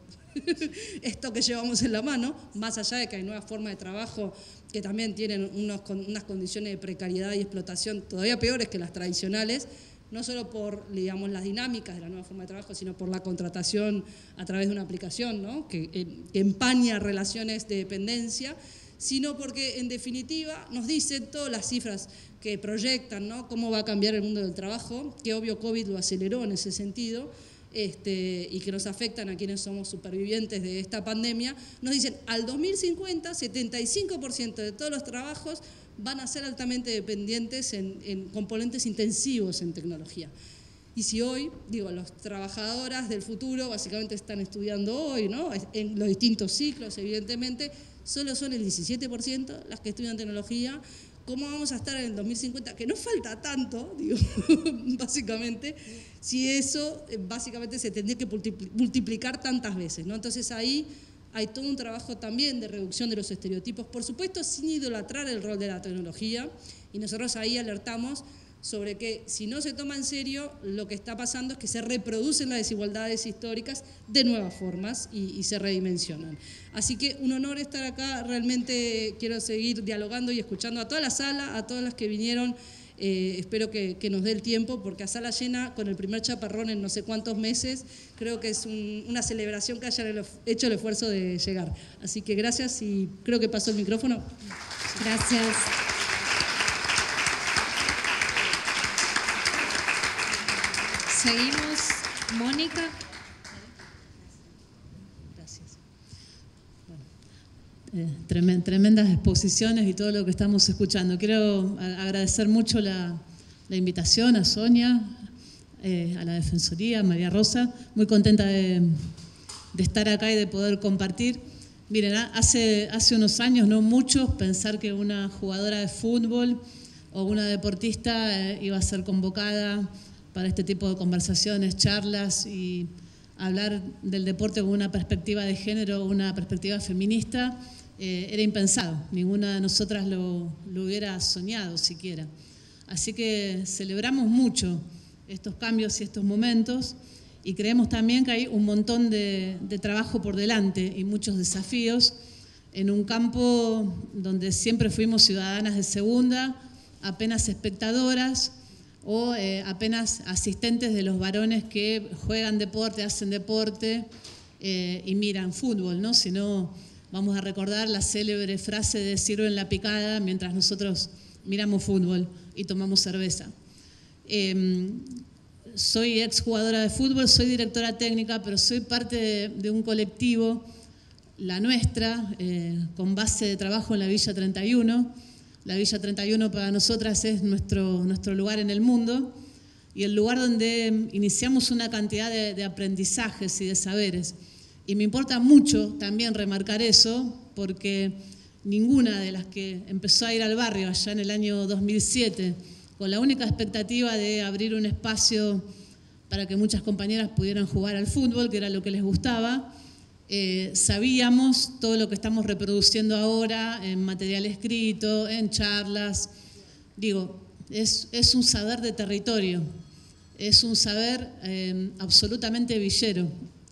esto que llevamos en la mano, más allá de que hay nuevas formas de trabajo que también tienen unas condiciones de precariedad y explotación todavía peores que las tradicionales, no solo por, digamos, las dinámicas de la nueva forma de trabajo, sino por la contratación a través de una aplicación, ¿no? que empaña relaciones de dependencia, sino porque, en definitiva, nos dicen todas las cifras que proyectan, ¿no? Cómo va a cambiar el mundo del trabajo, que obvio COVID lo aceleró en ese sentido, y que nos afectan a quienes somos supervivientes de esta pandemia, nos dicen al 2050 75% de todos los trabajos van a ser altamente dependientes en componentes intensivos en tecnología. Y si hoy, las trabajadoras del futuro básicamente están estudiando hoy, ¿no? En los distintos ciclos, evidentemente, solo son el 17% las que estudian tecnología. ¿Cómo vamos a estar en el 2050? Que no falta tanto, básicamente, si eso básicamente se tendría que multiplicar tantas veces, ¿no? Entonces ahí hay todo un trabajo también de reducción de los estereotipos, por supuesto sin idolatrar el rol de la tecnología, y nosotros ahí alertamos sobre que si no se toma en serio, lo que está pasando es que se reproducen las desigualdades históricas de nuevas formas y se redimensionan. Así que un honor estar acá, realmente quiero seguir dialogando y escuchando a toda la sala, a todas las que vinieron, espero que nos dé el tiempo, porque a sala llena, con el primer chaparrón en no sé cuántos meses, creo que es una celebración que hayan hecho el esfuerzo de llegar. Así que gracias y creo que pasó el micrófono. Gracias. Seguimos, Mónica. Gracias. Tremendas exposiciones y todo lo que estamos escuchando. Quiero agradecer mucho la invitación a Sonia, a la Defensoría, a María Rosa. Muy contenta de estar acá y de poder compartir. Miren, hace unos años, no muchos, pensar que una jugadora de fútbol o una deportista iba a ser convocada para este tipo de conversaciones, charlas y hablar del deporte con una perspectiva de género, una perspectiva feminista, era impensado. Ninguna de nosotras lo hubiera soñado siquiera. Así que celebramos mucho estos cambios y estos momentos y creemos también que hay un montón de trabajo por delante y muchos desafíos en un campo donde siempre fuimos ciudadanas de segunda, apenas espectadoras, o apenas asistentes de los varones que juegan deporte, hacen deporte y miran fútbol, ¿no? Si no, vamos a recordar la célebre frase de sirven la picada mientras nosotros miramos fútbol y tomamos cerveza. Soy exjugadora de fútbol, soy directora técnica, pero soy parte de un colectivo, la nuestra, con base de trabajo en la Villa 31. La Villa 31 para nosotras es nuestro lugar en el mundo y el lugar donde iniciamos una cantidad de aprendizajes y de saberes. Y me importa mucho también remarcar eso, porque ninguna de las que empezó a ir al barrio allá en el año 2007, con la única expectativa de abrir un espacio para que muchas compañeras pudieran jugar al fútbol, que era lo que les gustaba, sabíamos todo lo que estamos reproduciendo ahora en material escrito, en charlas. Es un saber de territorio, es un saber absolutamente villero,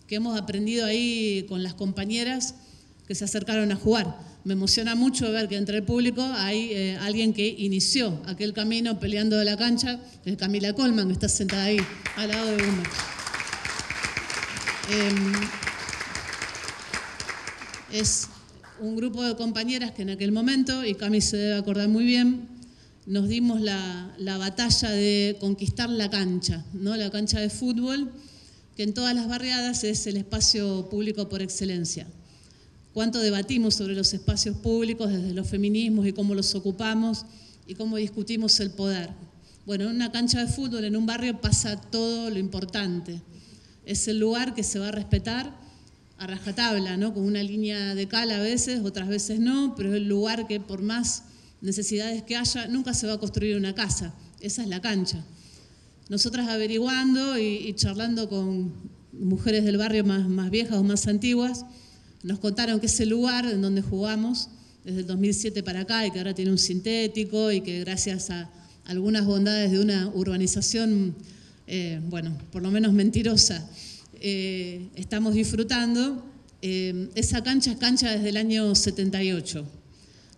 que hemos aprendido ahí con las compañeras que se acercaron a jugar. Me emociona mucho ver que entre el público hay alguien que inició aquel camino peleando de la cancha, es Camila Colman, que está sentada ahí, al lado de Bumba. Es un grupo de compañeras que en aquel momento, y Cami se debe acordar muy bien, nos dimos la batalla de conquistar la cancha, ¿no? La cancha de fútbol, que en todas las barriadas es el espacio público por excelencia. Cuánto debatimos sobre los espacios públicos desde los feminismos y cómo los ocupamos y cómo discutimos el poder. Bueno, en una cancha de fútbol, en un barrio, pasa todo lo importante. Es el lugar que se va a respetar a rajatabla, ¿no? Con una línea de cal a veces, otras veces no, pero es el lugar que por más necesidades que haya, nunca se va a construir una casa. Esa es la cancha. Nosotras averiguando y charlando con mujeres del barrio más viejas o más antiguas, nos contaron que ese lugar en donde jugamos desde el 2007 para acá y que ahora tiene un sintético y que gracias a algunas bondades de una urbanización, por lo menos mentirosa, estamos disfrutando. Esa cancha es cancha desde el año 78,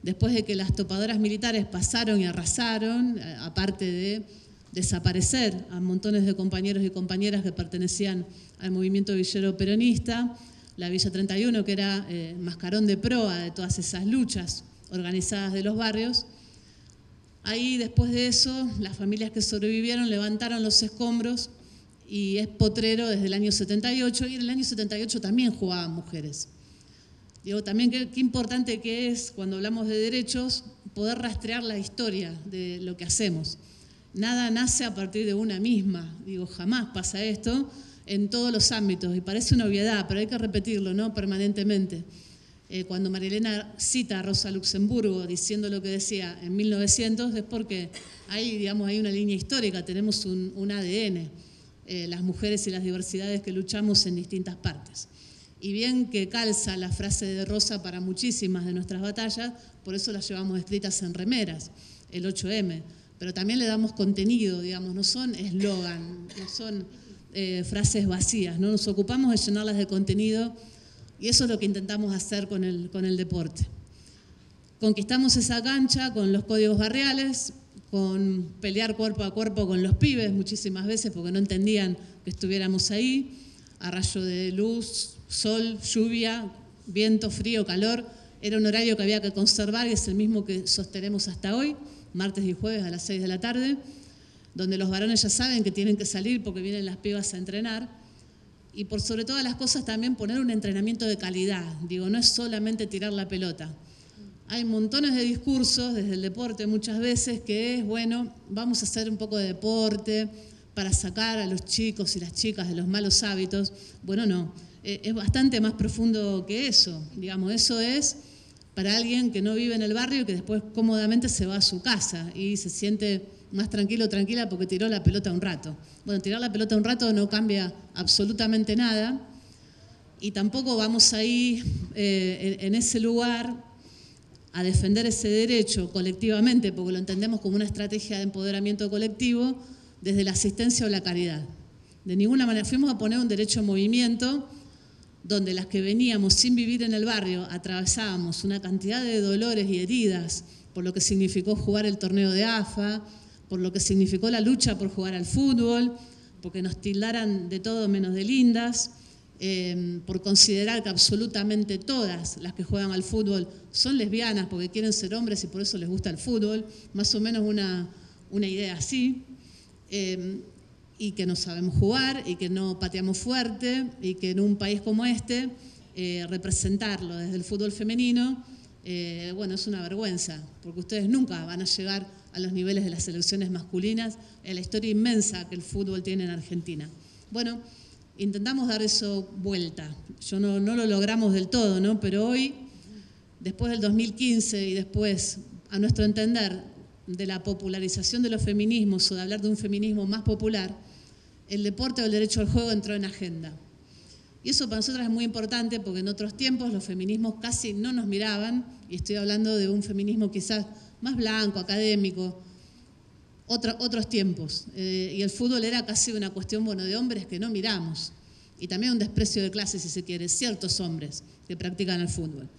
después de que las topadoras militares pasaron y arrasaron, aparte de desaparecer a montones de compañeros y compañeras que pertenecían al movimiento villero peronista. La Villa 31, que era mascarón de proa de todas esas luchas organizadas de los barrios. Ahí, después de eso, las familias que sobrevivieron levantaron los escombros y es potrero desde el año 78, y en el año 78 también jugaban mujeres. Digo, también qué importante que es, cuando hablamos de derechos, poder rastrear la historia de lo que hacemos. Nada nace a partir de una misma, digo, jamás pasa esto en todos los ámbitos, y parece una obviedad, pero hay que repetirlo, ¿no?, permanentemente. Cuando María Elena cita a Rosa Luxemburgo diciendo lo que decía en 1900, es porque hay, digamos, hay una línea histórica, tenemos un ADN, las mujeres y las diversidades que luchamos en distintas partes. Y bien que calza la frase de Rosa para muchísimas de nuestras batallas, por eso las llevamos escritas en remeras, el 8M. Pero también le damos contenido, digamos, no son eslogan, no son frases vacías, ¿no? Nos ocupamos de llenarlas de contenido, y eso es lo que intentamos hacer con el deporte. Conquistamos esa cancha con los códigos barriales, con pelear cuerpo a cuerpo con los pibes muchísimas veces porque no entendían que estuviéramos ahí, a rayo de luz, sol, lluvia, viento, frío, calor. Era un horario que había que conservar y es el mismo que sostenemos hasta hoy, martes y jueves a las 6 de la tarde, donde los varones ya saben que tienen que salir porque vienen las pibas a entrenar. Y por sobre todas las cosas también poner un entrenamiento de calidad. Digo, no es solamente tirar la pelota. Hay montones de discursos desde el deporte muchas veces que es, bueno, vamos a hacer un poco de deporte para sacar a los chicos y las chicas de los malos hábitos. Bueno, no, es bastante más profundo que eso. Digamos, eso es para alguien que no vive en el barrio y que después cómodamente se va a su casa y se siente más tranquilo o tranquila porque tiró la pelota un rato. Bueno, tirar la pelota un rato no cambia absolutamente nada, y tampoco vamos ahí en ese lugar a defender ese derecho colectivamente, porque lo entendemos como una estrategia de empoderamiento colectivo desde la asistencia o la caridad. De ninguna manera fuimos a poner un derecho en movimiento donde las que veníamos sin vivir en el barrio atravesábamos una cantidad de dolores y heridas por lo que significó jugar el torneo de AFA, por lo que significó la lucha por jugar al fútbol, porque nos tildaran de todo menos de lindas, por considerar que absolutamente todas las que juegan al fútbol son lesbianas porque quieren ser hombres y por eso les gusta el fútbol, más o menos una idea así, y que no sabemos jugar y que no pateamos fuerte y que en un país como este representarlo desde el fútbol femenino, bueno, es una vergüenza, porque ustedes nunca van a llegar a los niveles de las selecciones masculinas en la historia inmensa que el fútbol tiene en Argentina. Bueno, intentamos dar eso vuelta. No lo logramos del todo, ¿no? Pero hoy, después del 2015 y después, a nuestro entender, de la popularización de los feminismos o de hablar de un feminismo más popular, el deporte o el derecho al juego entró en agenda. Y eso para nosotras es muy importante porque en otros tiempos los feminismos casi no nos miraban, y estoy hablando de un feminismo quizás más blanco, académico, otros tiempos. Y el fútbol era casi una cuestión, bueno, de hombres que no miramos. Y también un desprecio de clase, si se quiere, ciertos hombres que practican el fútbol.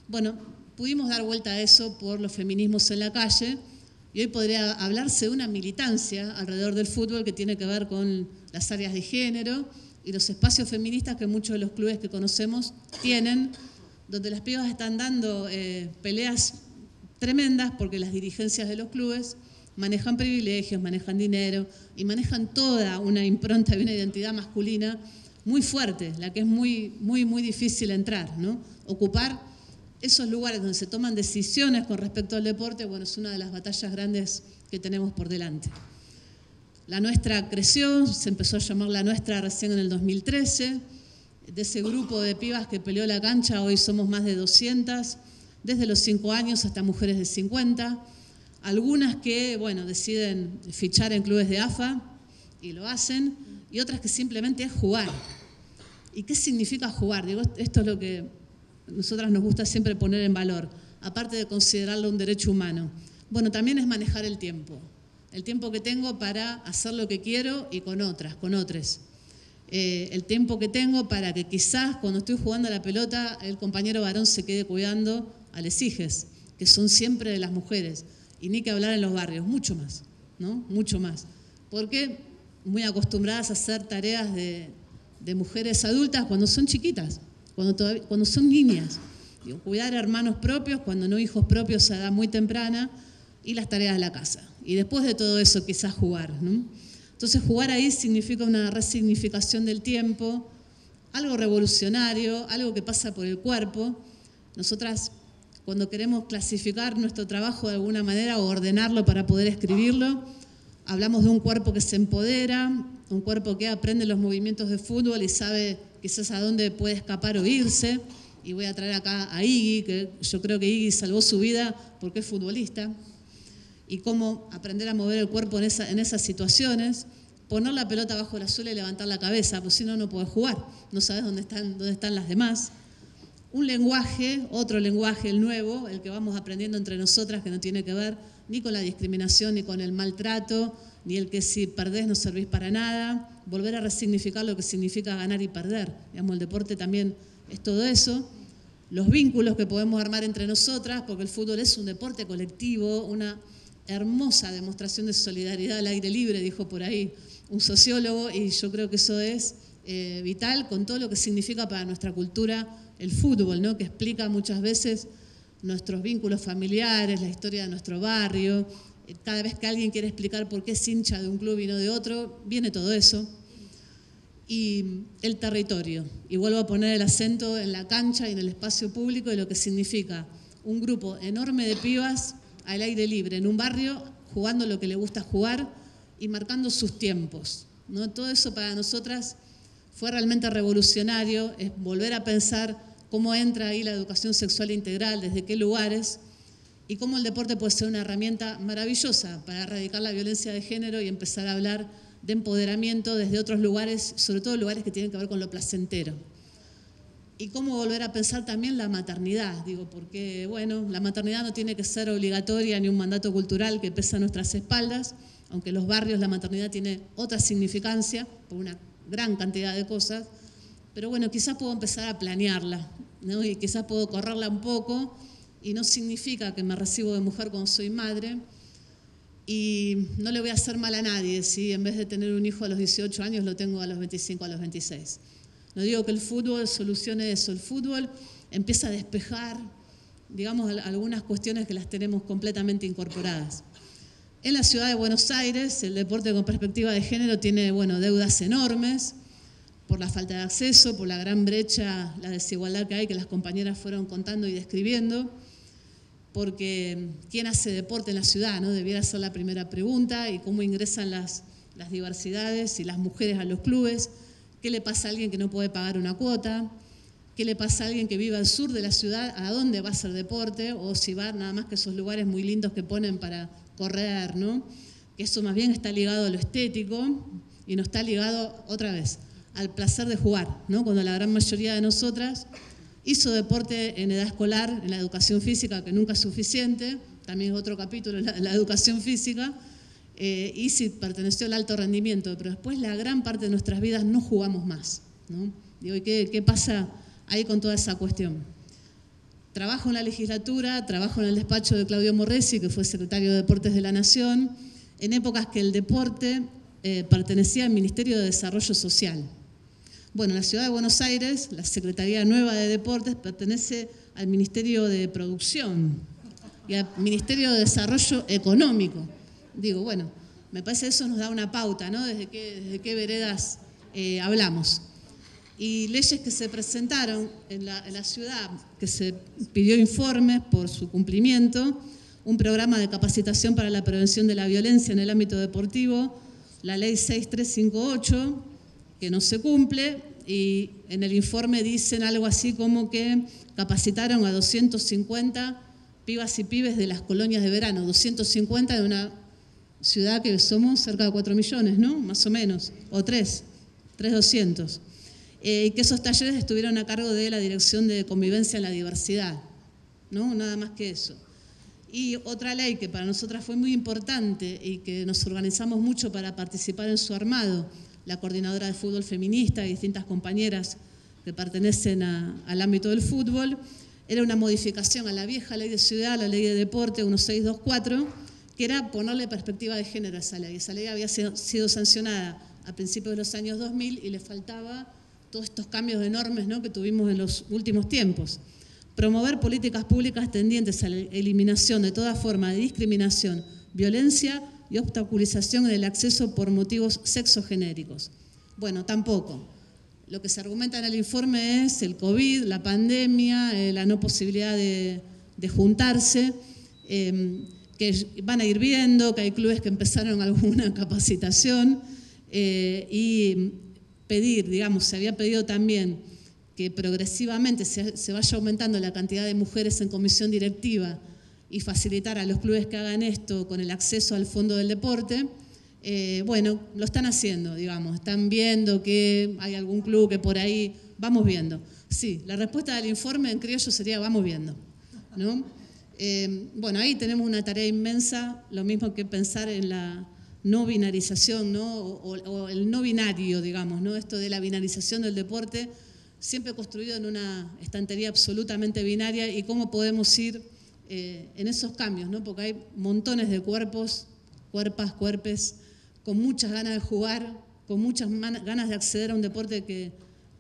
Bueno, pudimos dar vuelta a eso por los feminismos en la calle, y hoy podría hablarse de una militancia alrededor del fútbol que tiene que ver con las áreas de género y los espacios feministas que muchos de los clubes que conocemos tienen, donde las pibas están dando peleas tremendas porque las dirigencias de los clubes manejan privilegios, manejan dinero y manejan toda una impronta y una identidad masculina muy fuerte, la que es muy, muy, muy difícil entrar, ¿no? Ocupar esos lugares donde se toman decisiones con respecto al deporte, bueno, es una de las batallas grandes que tenemos por delante. La nuestra creció, se empezó a llamar La Nuestra recién en el 2013. De ese grupo de pibas que peleó la cancha, hoy somos más de 200, desde los 5 años hasta mujeres de 50. Algunas que, bueno, deciden fichar en clubes de AFA y lo hacen, y otras que simplemente es jugar. ¿Y qué significa jugar? Digo, esto es lo que a nosotras nos gusta siempre poner en valor, aparte de considerarlo un derecho humano. Bueno, también es manejar el tiempo que tengo para hacer lo que quiero y con otras, con otros. El tiempo que tengo para que quizás cuando estoy jugando a la pelota el compañero varón se quede cuidando a les hijes, que son siempre de las mujeres, y ni que hablar en los barrios, mucho más, ¿no? Mucho más. Porque muy acostumbradas a hacer tareas de mujeres adultas cuando son chiquitas, cuando son niñas. Digo, cuidar a hermanos propios, cuando no hijos propios a edad muy temprana, y las tareas de la casa. Y después de todo eso quizás jugar, ¿no? Entonces jugar ahí significa una resignificación del tiempo, algo revolucionario, algo que pasa por el cuerpo. Nosotras, cuando queremos clasificar nuestro trabajo de alguna manera o ordenarlo para poder escribirlo, hablamos de un cuerpo que se empodera, un cuerpo que aprende los movimientos de fútbol y sabe quizás a dónde puede escapar o irse. Y voy a traer acá a Iggy, que yo creo que Iggy salvó su vida porque es futbolista. Y cómo aprender a mover el cuerpo en esas situaciones, poner la pelota bajo la suela y levantar la cabeza, pues si no, no podés jugar, no sabes dónde están las demás. Un lenguaje, otro lenguaje, el nuevo, el que vamos aprendiendo entre nosotras, que no tiene que ver ni con la discriminación, ni con el maltrato, ni el que si perdés no servís para nada, volver a resignificar lo que significa ganar y perder. Digamos, el deporte también es todo eso. Los vínculos que podemos armar entre nosotras, porque el fútbol es un deporte colectivo, una hermosa demostración de solidaridad al aire libre, dijo por ahí un sociólogo, y yo creo que eso es vital con todo lo que significa para nuestra cultura el fútbol, ¿no? Que explica muchas veces nuestros vínculos familiares, la historia de nuestro barrio. Cada vez que alguien quiere explicar por qué es hincha de un club y no de otro, viene todo eso. Y el territorio, y vuelvo a poner el acento en la cancha y en el espacio público de lo que significa un grupo enorme de pibas al aire libre, en un barrio, jugando lo que le gusta jugar y marcando sus tiempos, ¿no? Todo eso para nosotras fue realmente revolucionario, es volver a pensar cómo entra ahí la educación sexual integral, desde qué lugares, y cómo el deporte puede ser una herramienta maravillosa para erradicar la violencia de género y empezar a hablar de empoderamiento desde otros lugares, sobre todo lugares que tienen que ver con lo placentero. Y cómo volver a pensar también la maternidad, digo, porque, bueno, la maternidad no tiene que ser obligatoria ni un mandato cultural que pesa a nuestras espaldas, aunque en los barrios la maternidad tiene otra significancia, por una gran cantidad de cosas, pero bueno, quizás puedo empezar a planearla, ¿no? Y quizás puedo correrla un poco, y no significa que me recibo de mujer cuando soy madre, y no le voy a hacer mal a nadie si en vez de tener un hijo a los 18 años lo tengo a los 25, a los 26. No digo que el fútbol solucione eso, el fútbol empieza a despejar, digamos, algunas cuestiones que las tenemos completamente incorporadas. En la ciudad de Buenos Aires, el deporte con perspectiva de género tiene, bueno, deudas enormes por la falta de acceso, por la gran brecha, la desigualdad que hay, que las compañeras fueron contando y describiendo, porque ¿quién hace deporte en la ciudad? ¿No? Debiera ser la primera pregunta, y cómo ingresan las diversidades y las mujeres a los clubes. ¿Qué le pasa a alguien que no puede pagar una cuota? ¿Qué le pasa a alguien que vive al sur de la ciudad? ¿A dónde va a hacer deporte? O si va nada más que esos lugares muy lindos que ponen para correr, ¿no? Que eso más bien está ligado a lo estético y no está ligado, otra vez, al placer de jugar, ¿no? Cuando la gran mayoría de nosotras hizo deporte en edad escolar, en la educación física, que nunca es suficiente, también es otro capítulo, la educación física, y sí perteneció al alto rendimiento, pero después la gran parte de nuestras vidas no jugamos más, ¿no? Digo, ¿y qué pasa ahí con toda esa cuestión? Trabajo en la legislatura, trabajo en el despacho de Claudio Morresi, que fue secretario de Deportes de la Nación, en épocas que el deporte pertenecía al Ministerio de Desarrollo Social. Bueno, en la ciudad de Buenos Aires, la Secretaría Nueva de Deportes pertenece al Ministerio de Producción y al Ministerio de Desarrollo Económico. Digo, bueno, me parece que eso nos da una pauta, ¿no? Desde qué veredas hablamos. Y leyes que se presentaron en la ciudad, que se pidió informes por su cumplimiento, un programa de capacitación para la prevención de la violencia en el ámbito deportivo, la ley 6358, que no se cumple, y en el informe dicen algo así como que capacitaron a 250 pibas y pibes de las colonias de verano, 250 de una ciudad que somos cerca de 4 millones, ¿no? Más o menos, o 3.200. Y que esos talleres estuvieron a cargo de la Dirección de Convivencia en la Diversidad, ¿no? Nada más que eso. Y otra ley que para nosotras fue muy importante y que nos organizamos mucho para participar en su armado, la coordinadora de fútbol feminista y distintas compañeras que pertenecen al ámbito del fútbol, era una modificación a la vieja ley de ciudad, la ley de deporte 1624, que era ponerle perspectiva de género a esa ley. Esa ley había sido sancionada a principios de los años 2000 y le faltaba todos estos cambios enormes, ¿no?, que tuvimos en los últimos tiempos. Promover políticas públicas tendientes a la eliminación de toda forma de discriminación, violencia y obstaculización en el acceso por motivos sexogenéricos. Bueno, tampoco. Lo que se argumenta en el informe es el COVID, la pandemia, la no posibilidad de juntarse, que van a ir viendo, que hay clubes que empezaron alguna capacitación y pedir, digamos, se había pedido también que progresivamente se vaya aumentando la cantidad de mujeres en comisión directiva y facilitar a los clubes que hagan esto con el acceso al fondo del deporte. Bueno, lo están haciendo, digamos, están viendo que hay algún club que por ahí, vamos viendo. Sí, la respuesta del informe en criollo sería vamos viendo, ¿no? Bueno, ahí tenemos una tarea inmensa, lo mismo que pensar en la no binarización, ¿no? O el no binario, digamos, ¿no? Esto de la binarización del deporte, siempre construido en una estantería absolutamente binaria, y cómo podemos ir en esos cambios, ¿no? Porque hay montones de cuerpos, cuerpes, con muchas ganas de jugar, con muchas ganas de acceder a un deporte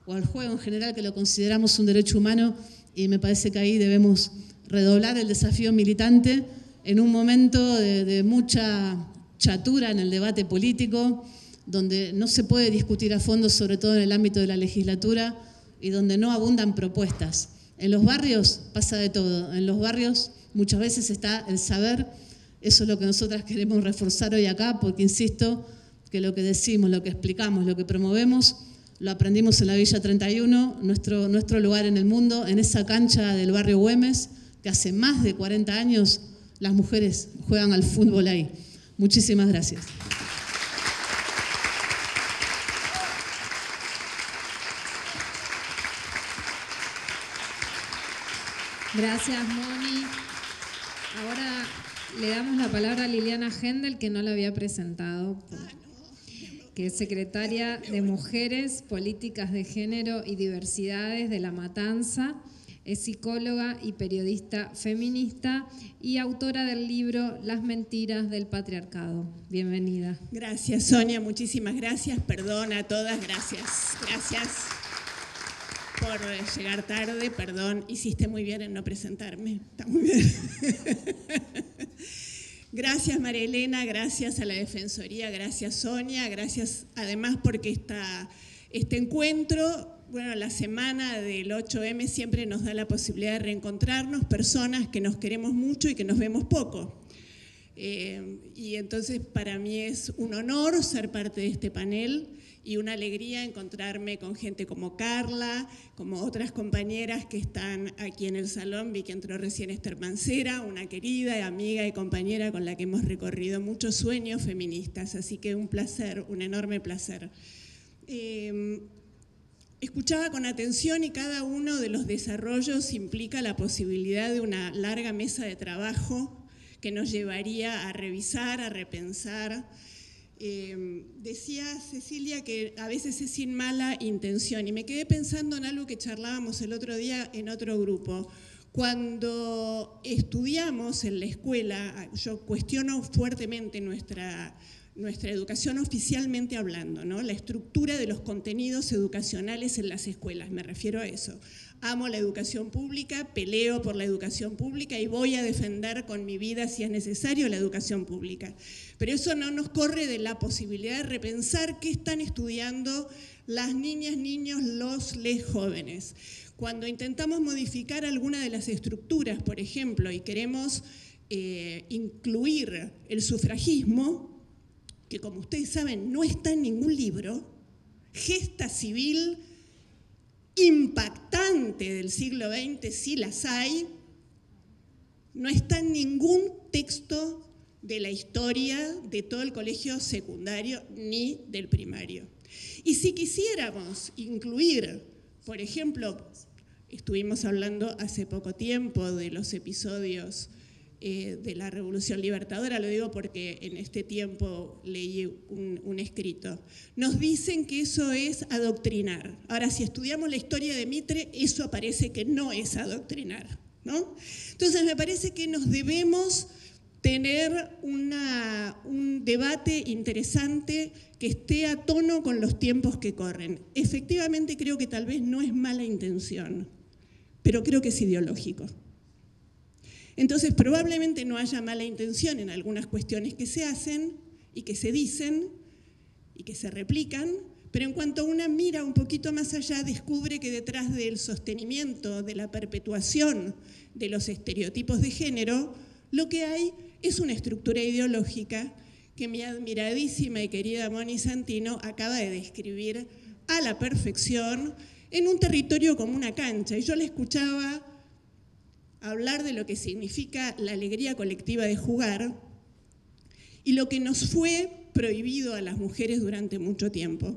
o al juego en general, que lo consideramos un derecho humano, y me parece que ahí debemos redoblar el desafío militante en un momento de mucha chatura en el debate político, donde no se puede discutir a fondo, sobre todo en el ámbito de la legislatura, y donde no abundan propuestas. En los barrios pasa de todo, en los barrios muchas veces está el saber. Eso es lo que nosotras queremos reforzar hoy acá, porque insisto que lo que decimos, lo que explicamos, lo que promovemos, lo aprendimos en la Villa 31, nuestro lugar en el mundo, en esa cancha del barrio Güemes, que hace más de 40 años las mujeres juegan al fútbol ahí. Muchísimas gracias. Gracias, Moni. Ahora le damos la palabra a Liliana Hendel, que no la había presentado, que es secretaria de Mujeres, Políticas de Género y Diversidades de La Matanza. Es psicóloga y periodista feminista y autora del libro Las mentiras del patriarcado. Bienvenida. Gracias, Sonia, muchísimas gracias. Perdón a todas, gracias. Gracias por llegar tarde, perdón. Hiciste muy bien en no presentarme, está muy bien. Gracias, María Elena, gracias a la Defensoría, gracias, Sonia, gracias además porque este encuentro, bueno, la semana del 8M siempre nos da la posibilidad de reencontrarnos, personas que nos queremos mucho y que nos vemos poco. Y entonces para mí es un honor ser parte de este panel y una alegría encontrarme con gente como Carla, como otras compañeras que están aquí en el salón. Vi que entró recién Esther Mancera, una querida amiga y compañera con la que hemos recorrido muchos sueños feministas. Así que un placer, un enorme placer. Escuchaba con atención y cada uno de los desarrollos implica la posibilidad de una larga mesa de trabajo que nos llevaría a revisar, a repensar. Decía Cecilia que a veces es sin mala intención y me quedé pensando en algo que charlábamos el otro día en otro grupo. Cuando estudiamos en la escuela, yo cuestiono fuertemente nuestra educación oficialmente hablando, ¿no? La estructura de los contenidos educacionales en las escuelas, me refiero a eso. Amo la educación pública, peleo por la educación pública y voy a defender con mi vida, si es necesario, la educación pública. Pero eso no nos corre de la posibilidad de repensar qué están estudiando las niñas, niños, les jóvenes. Cuando intentamos modificar alguna de las estructuras, por ejemplo, y queremos incluir el sufragismo, que como ustedes saben no está en ningún libro, gesta civil impactante del siglo XX, sí las hay, no está en ningún texto de la historia de todo el colegio secundario ni del primario. Y si quisiéramos incluir, por ejemplo, estuvimos hablando hace poco tiempo de los episodios de la Revolución Libertadora, lo digo porque en este tiempo leí un escrito. Nos dicen que eso es adoctrinar. Ahora, si estudiamos la historia de Mitre, eso parece que no es adoctrinar, ¿no? Entonces, me parece que nos debemos tener un debate interesante que esté a tono con los tiempos que corren. Efectivamente, creo que tal vez no es mala intención, pero creo que es ideológico. Entonces, probablemente no haya mala intención en algunas cuestiones que se hacen y que se dicen y que se replican, pero en cuanto una mira un poquito más allá, descubre que detrás del sostenimiento, de la perpetuación de los estereotipos de género, lo que hay es una estructura ideológica que mi admiradísima y querida Moni Santino acaba de describir a la perfección en un territorio como una cancha. Y yo le escuchaba hablar de lo que significa la alegría colectiva de jugar y lo que nos fue prohibido a las mujeres durante mucho tiempo.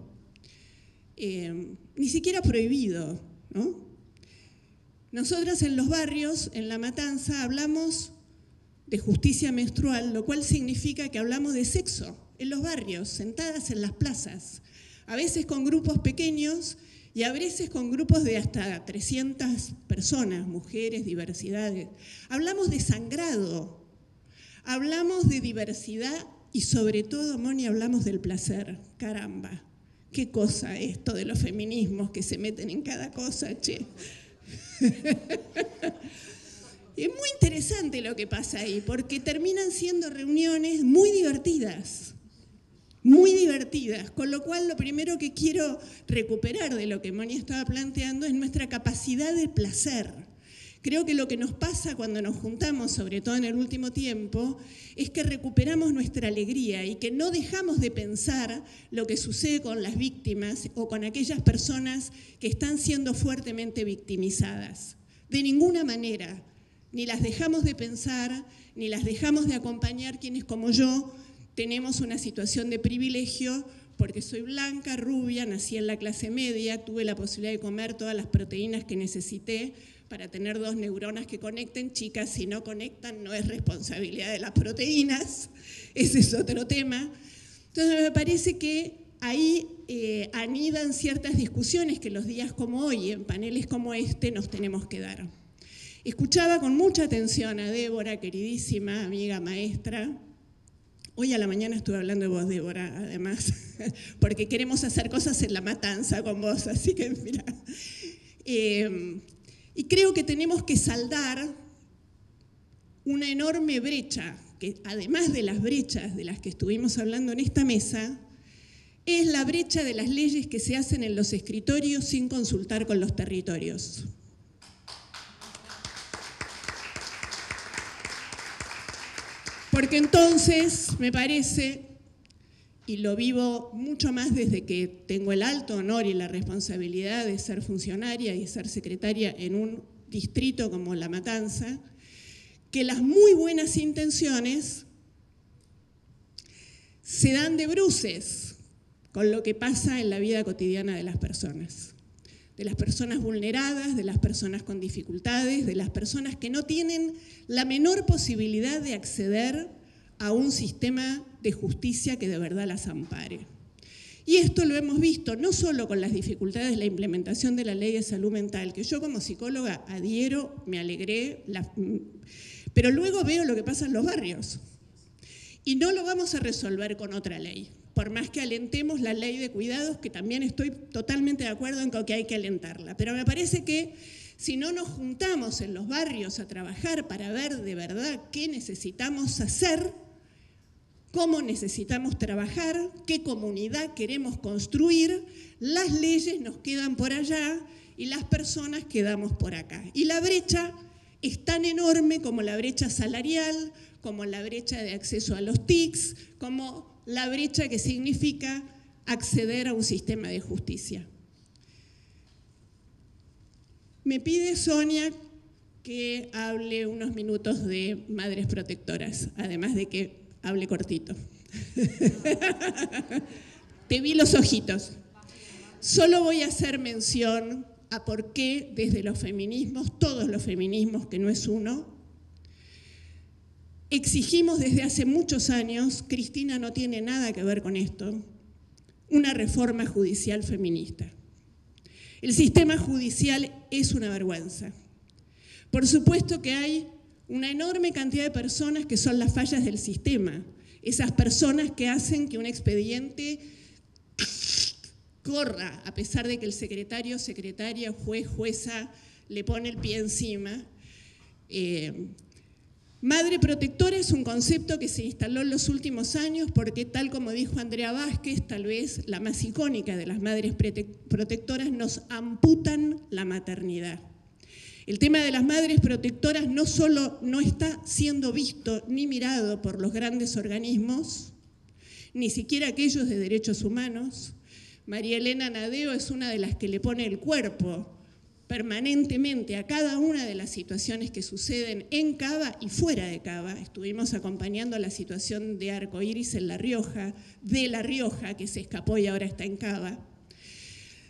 Ni siquiera prohibido, ¿no? Nosotras en los barrios, en La Matanza, hablamos de justicia menstrual, lo cual significa que hablamos de sexo en los barrios, sentadas en las plazas, a veces con grupos pequeños y a veces con grupos de hasta 300 personas, mujeres, diversidades. Hablamos de sangrado, hablamos de diversidad y sobre todo, Moni, hablamos del placer. Caramba, qué cosa esto de los feminismos que se meten en cada cosa, che. Es muy interesante lo que pasa ahí, porque terminan siendo reuniones muy divertidas, con lo cual lo primero que quiero recuperar de lo que Moni estaba planteando es nuestra capacidad de placer. Creo que lo que nos pasa cuando nos juntamos, sobre todo en el último tiempo, es que recuperamos nuestra alegría y que no dejamos de pensar lo que sucede con las víctimas o con aquellas personas que están siendo fuertemente victimizadas. De ninguna manera, ni las dejamos de pensar, ni las dejamos de acompañar quienes como yo tenemos una situación de privilegio porque soy blanca, rubia, nací en la clase media, tuve la posibilidad de comer todas las proteínas que necesité para tener 2 neuronas que conecten. Chicas, si no conectan no es responsabilidad de las proteínas, ese es otro tema. Entonces me parece que ahí anidan ciertas discusiones que los días como hoy, en paneles como este, nos tenemos que dar. Escuchaba con mucha atención a Débora, queridísima amiga maestra. Hoy a la mañana estuve hablando de vos, Débora, además, porque queremos hacer cosas en La Matanza con vos, así que mira. Y creo que tenemos que saldar una enorme brecha, que además de las brechas de las que estuvimos hablando en esta mesa, es la brecha de las leyes que se hacen en los escritorios sin consultar con los territorios. Porque entonces, me parece, y lo vivo mucho más desde que tengo el alto honor y la responsabilidad de ser funcionaria y ser secretaria en un distrito como La Matanza, que las muy buenas intenciones se dan de bruces con lo que pasa en la vida cotidiana de las personas vulneradas, de las personas con dificultades, de las personas que no tienen la menor posibilidad de acceder a un sistema de justicia que de verdad las ampare. Y esto lo hemos visto no solo con las dificultades de la implementación de la ley de salud mental, que yo como psicóloga adhiero, me alegré, pero luego veo lo que pasa en los barrios. Y no lo vamos a resolver con otra ley, por más que alentemos la ley de cuidados, que también estoy totalmente de acuerdo en que hay que alentarla. Pero me parece que si no nos juntamos en los barrios a trabajar para ver de verdad qué necesitamos hacer, cómo necesitamos trabajar, qué comunidad queremos construir, las leyes nos quedan por allá y las personas quedamos por acá. Y la brecha es tan enorme como la brecha salarial, como la brecha de acceso a los TICs, como la brecha que significa acceder a un sistema de justicia. Me pide Sonia que hable unos minutos de madres protectoras, además de que hable cortito. Te vi los ojitos. Solo voy a hacer mención a por qué desde los feminismos, todos los feminismos, que no es uno, exigimos desde hace muchos años, Cristina no tiene nada que ver con esto, una reforma judicial feminista. El sistema judicial es una vergüenza. Por supuesto que hay una enorme cantidad de personas que son las fallas del sistema, esas personas que hacen que un expediente corra, a pesar de que el secretario, secretaria, juez, jueza le pone el pie encima. Madre protectora es un concepto que se instaló en los últimos años porque, tal como dijo Andrea Vázquez, tal vez la más icónica de las madres protectoras, nos amputan la maternidad. El tema de las madres protectoras no solo no está siendo visto ni mirado por los grandes organismos, ni siquiera aquellos de derechos humanos. María Elena Nadeo es una de las que le pone el cuerpo permanentemente a cada una de las situaciones que suceden en Cava y fuera de Cava. Estuvimos acompañando la situación de Arcoíris en La Rioja, de La Rioja, que se escapó y ahora está en Cava.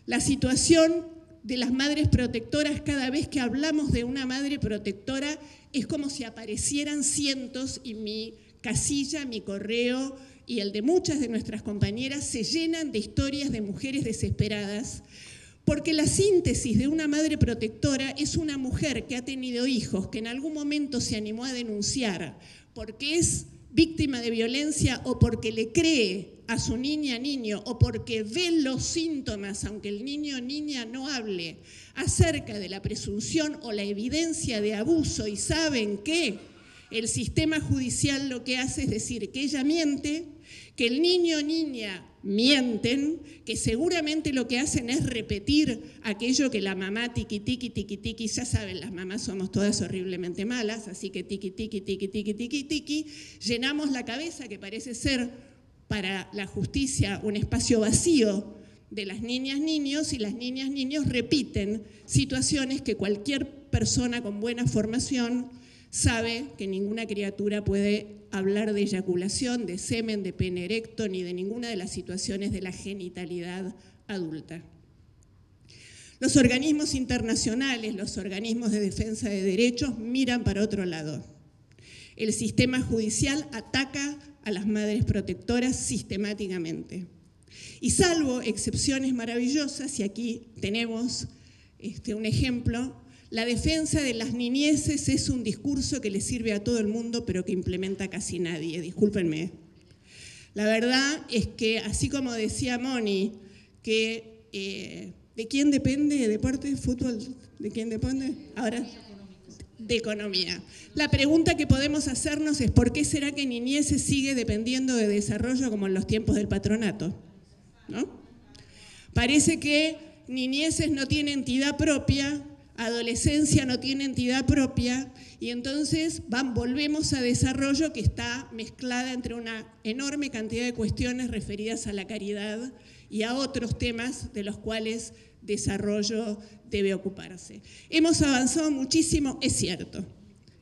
La situación de las madres protectoras, cada vez que hablamos de una madre protectora, es como si aparecieran cientos y mi casilla, mi correo y el de muchas de nuestras compañeras se llenan de historias de mujeres desesperadas, porque la síntesis de una madre protectora es una mujer que ha tenido hijos, que en algún momento se animó a denunciar porque es víctima de violencia o porque le cree a su niña, niño, o porque ve los síntomas, aunque el niño o niña no hable, acerca de la presunción o la evidencia de abuso, y saben que el sistema judicial lo que hace es decir que ella miente, que el niño o niña mienten, que seguramente lo que hacen es repetir aquello que la mamá tiqui, tiqui, tiqui, tiqui, ya saben, las mamás somos todas horriblemente malas, así que tiqui, tiqui, tiqui, tiqui, tiqui, tiqui, llenamos la cabeza, que parece ser para la justicia un espacio vacío de las niñas, niños, y las niñas, niños repiten situaciones que cualquier persona con buena formación sabe que ninguna criatura puede hablar de eyaculación, de semen, de pene erecto, ni de ninguna de las situaciones de la genitalidad adulta. Los organismos internacionales, los organismos de defensa de derechos miran para otro lado. El sistema judicial ataca a las madres protectoras sistemáticamente. Y salvo excepciones maravillosas, y aquí tenemos un ejemplo, la defensa de las niñeces es un discurso que le sirve a todo el mundo, pero que implementa casi nadie, discúlpenme. La verdad es que, así como decía Moni, que ¿de quién depende deporte, fútbol? ¿De quién depende? Ahora, de economía. La pregunta que podemos hacernos es ¿por qué será que niñeces sigue dependiendo de desarrollo como en los tiempos del patronato? ¿No? Parece que niñeces no tiene entidad propia, adolescencia no tiene entidad propia, y entonces volvemos a desarrollo, que está mezclada entre una enorme cantidad de cuestiones referidas a la caridad y a otros temas de los cuales desarrollo debe ocuparse. Hemos avanzado muchísimo, es cierto,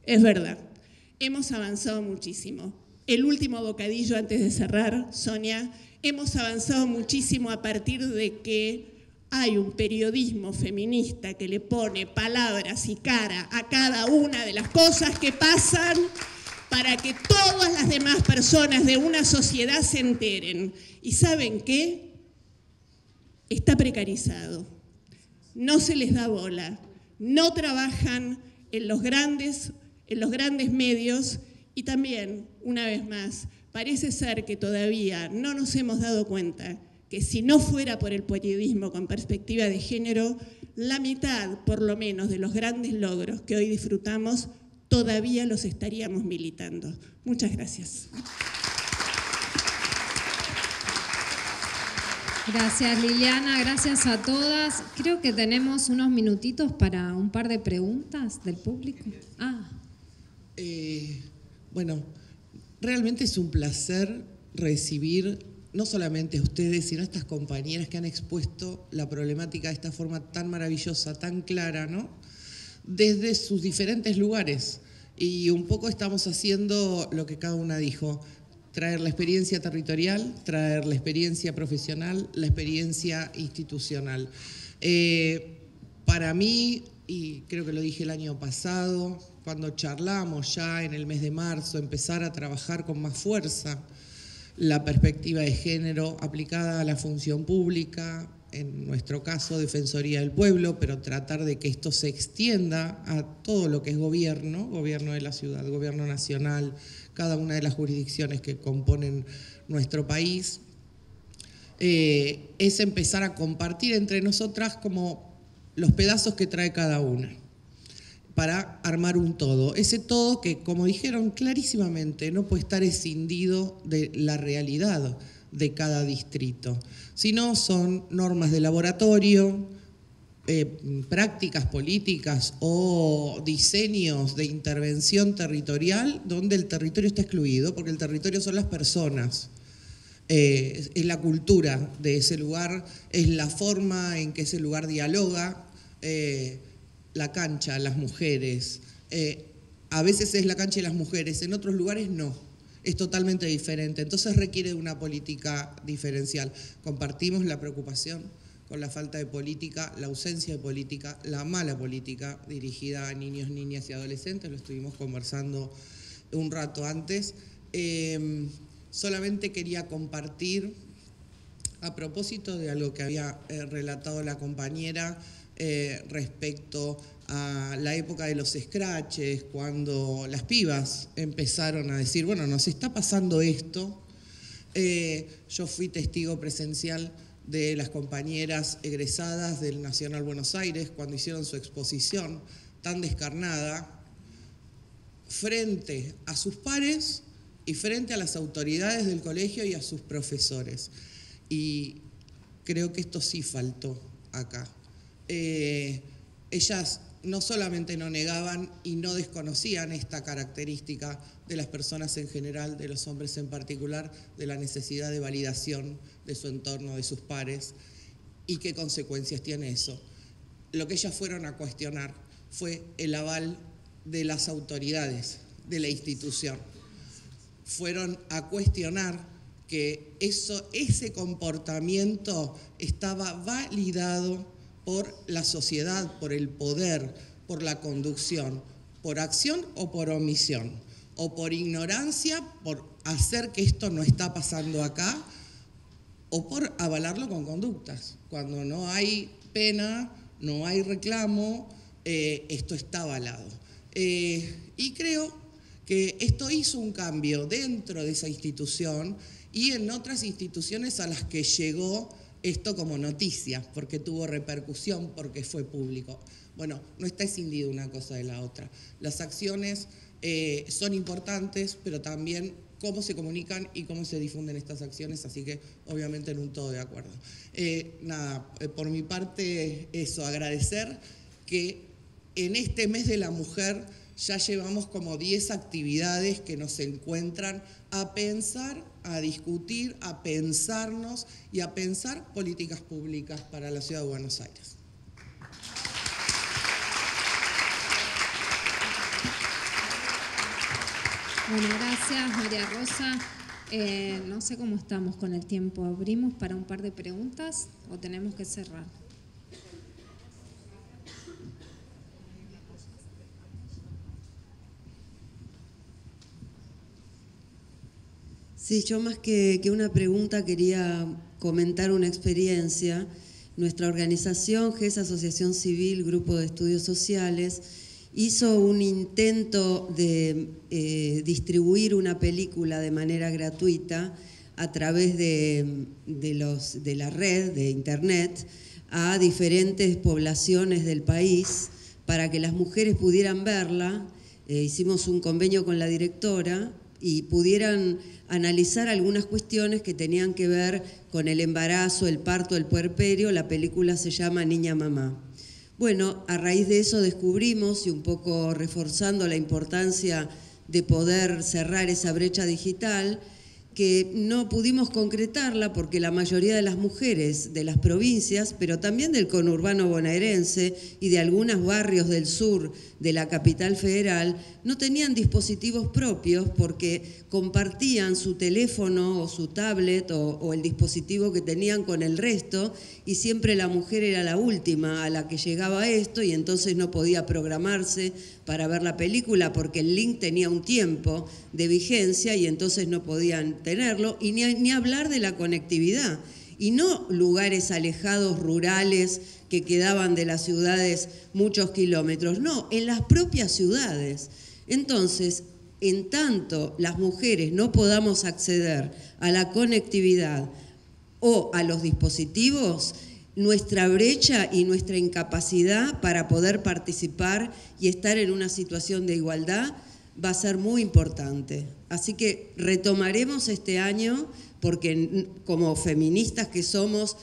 es verdad, hemos avanzado muchísimo. El último bocadillo antes de cerrar, Sonia, hemos avanzado muchísimo a partir de que hay un periodismo feminista que le pone palabras y cara a cada una de las cosas que pasan para que todas las demás personas de una sociedad se enteren. ¿Y saben qué? Está precarizado. No se les da bola. No trabajan en los grandes medios, y también, una vez más, parece ser que todavía no nos hemos dado cuenta que si no fuera por el periodismo con perspectiva de género, la mitad, por lo menos, de los grandes logros que hoy disfrutamos, todavía los estaríamos militando. Muchas gracias. Gracias, Liliana, gracias a todas. Creo que tenemos unos minutitos para un par de preguntas del público. Bueno, realmente es un placer recibir no solamente a ustedes, sino a estas compañeras que han expuesto la problemática de esta forma tan maravillosa, tan clara, ¿no? Desde sus diferentes lugares. Y un poco estamos haciendo lo que cada una dijo, traer la experiencia territorial, traer la experiencia profesional, la experiencia institucional. Para mí, y creo que lo dije el año pasado, cuando charlamos ya en el mes de marzo, empezar a trabajar con más fuerza la perspectiva de género aplicada a la función pública, en nuestro caso Defensoría del Pueblo, pero tratar de que esto se extienda a todo lo que es gobierno, gobierno de la ciudad, gobierno nacional, cada una de las jurisdicciones que componen nuestro país, es empezar a compartir entre nosotras como los pedazos que trae cada una. para armar un todo. Ese todo que, como dijeron clarísimamente, no puede estar escindido de la realidad de cada distrito, sino son normas de laboratorio, prácticas políticas o diseños de intervención territorial donde el territorio está excluido, porque el territorio son las personas. Es la cultura de ese lugar, es la forma en que ese lugar dialoga, la cancha, las mujeres. A veces es la cancha y las mujeres, en otros lugares no, es totalmente diferente. Entonces requiere una política diferencial. Compartimos la preocupación con la falta de política, la ausencia de política, la mala política dirigida a niños, niñas y adolescentes, lo estuvimos conversando un rato antes. Solamente quería compartir, a propósito de algo que había relatado la compañera respecto a la época de los scratches, cuando las pibas empezaron a decir, bueno, nos está pasando esto. Yo fui testigo presencial de las compañeras egresadas del Nacional Buenos Aires cuando hicieron su exposición tan descarnada frente a sus pares y frente a las autoridades del colegio y a sus profesores. Y creo que esto sí faltó acá. Ellas no solamente no negaban y no desconocían esta característica de las personas en general, de los hombres en particular, de la necesidad de validación de su entorno, de sus pares, y qué consecuencias tiene eso. Lo que ellas fueron a cuestionar fue el aval de las autoridades, de la institución. Fueron a cuestionar que ese comportamiento estaba validado por la sociedad, por el poder, por la conducción, por acción o por omisión, o por ignorancia, por hacer que esto no está pasando acá, o por avalarlo con conductas. Cuando no hay pena, no hay reclamo, esto está avalado. Y creo que esto hizo un cambio dentro de esa institución y en otras instituciones a las que llegó esto como noticia, porque tuvo repercusión, porque fue público. Bueno, no está escindido una cosa de la otra. Las acciones son importantes, pero también cómo se comunican y cómo se difunden estas acciones, así que obviamente en un todo de acuerdo. Por mi parte eso, agradecer que en este mes de la mujer ya llevamos como 10 actividades que nos encuentran a pensar, a discutir, a pensarnos y a pensar políticas públicas para la Ciudad de Buenos Aires. Bueno, gracias María Rosa. No sé cómo estamos con el tiempo. ¿Abrimos para un par de preguntas o tenemos que cerrar? Sí, yo más que una pregunta quería comentar una experiencia. Nuestra organización, GES Asociación Civil, Grupo de Estudios Sociales, hizo un intento de distribuir una película de manera gratuita a través de la red de internet a diferentes poblaciones del país para que las mujeres pudieran verla. Hicimos un convenio con la directora y pudieran analizar algunas cuestiones que tenían que ver con el embarazo, el parto, el puerperio. La película se llama Niña Mamá. Bueno, a raíz de eso descubrimos, y un poco reforzando la importancia de poder cerrar esa brecha digital, que no pudimos concretarla porque la mayoría de las mujeres de las provincias, pero también del conurbano bonaerense y de algunos barrios del sur de la capital federal, no tenían dispositivos propios porque compartían su teléfono o su tablet o el dispositivo que tenían con el resto, y siempre la mujer era la última a la que llegaba esto, y entonces no podía programarse para ver la película porque el link tenía un tiempo de vigencia y entonces no podían tenerlo, y ni hablar de la conectividad, y no lugares alejados, rurales, que quedaban de las ciudades muchos kilómetros, no, en las propias ciudades. Entonces, en tanto las mujeres no podamos acceder a la conectividad o a los dispositivos, nuestra brecha y nuestra incapacidad para poder participar y estar en una situación de igualdad va a ser muy importante. Así que retomaremos este año porque como feministas que somos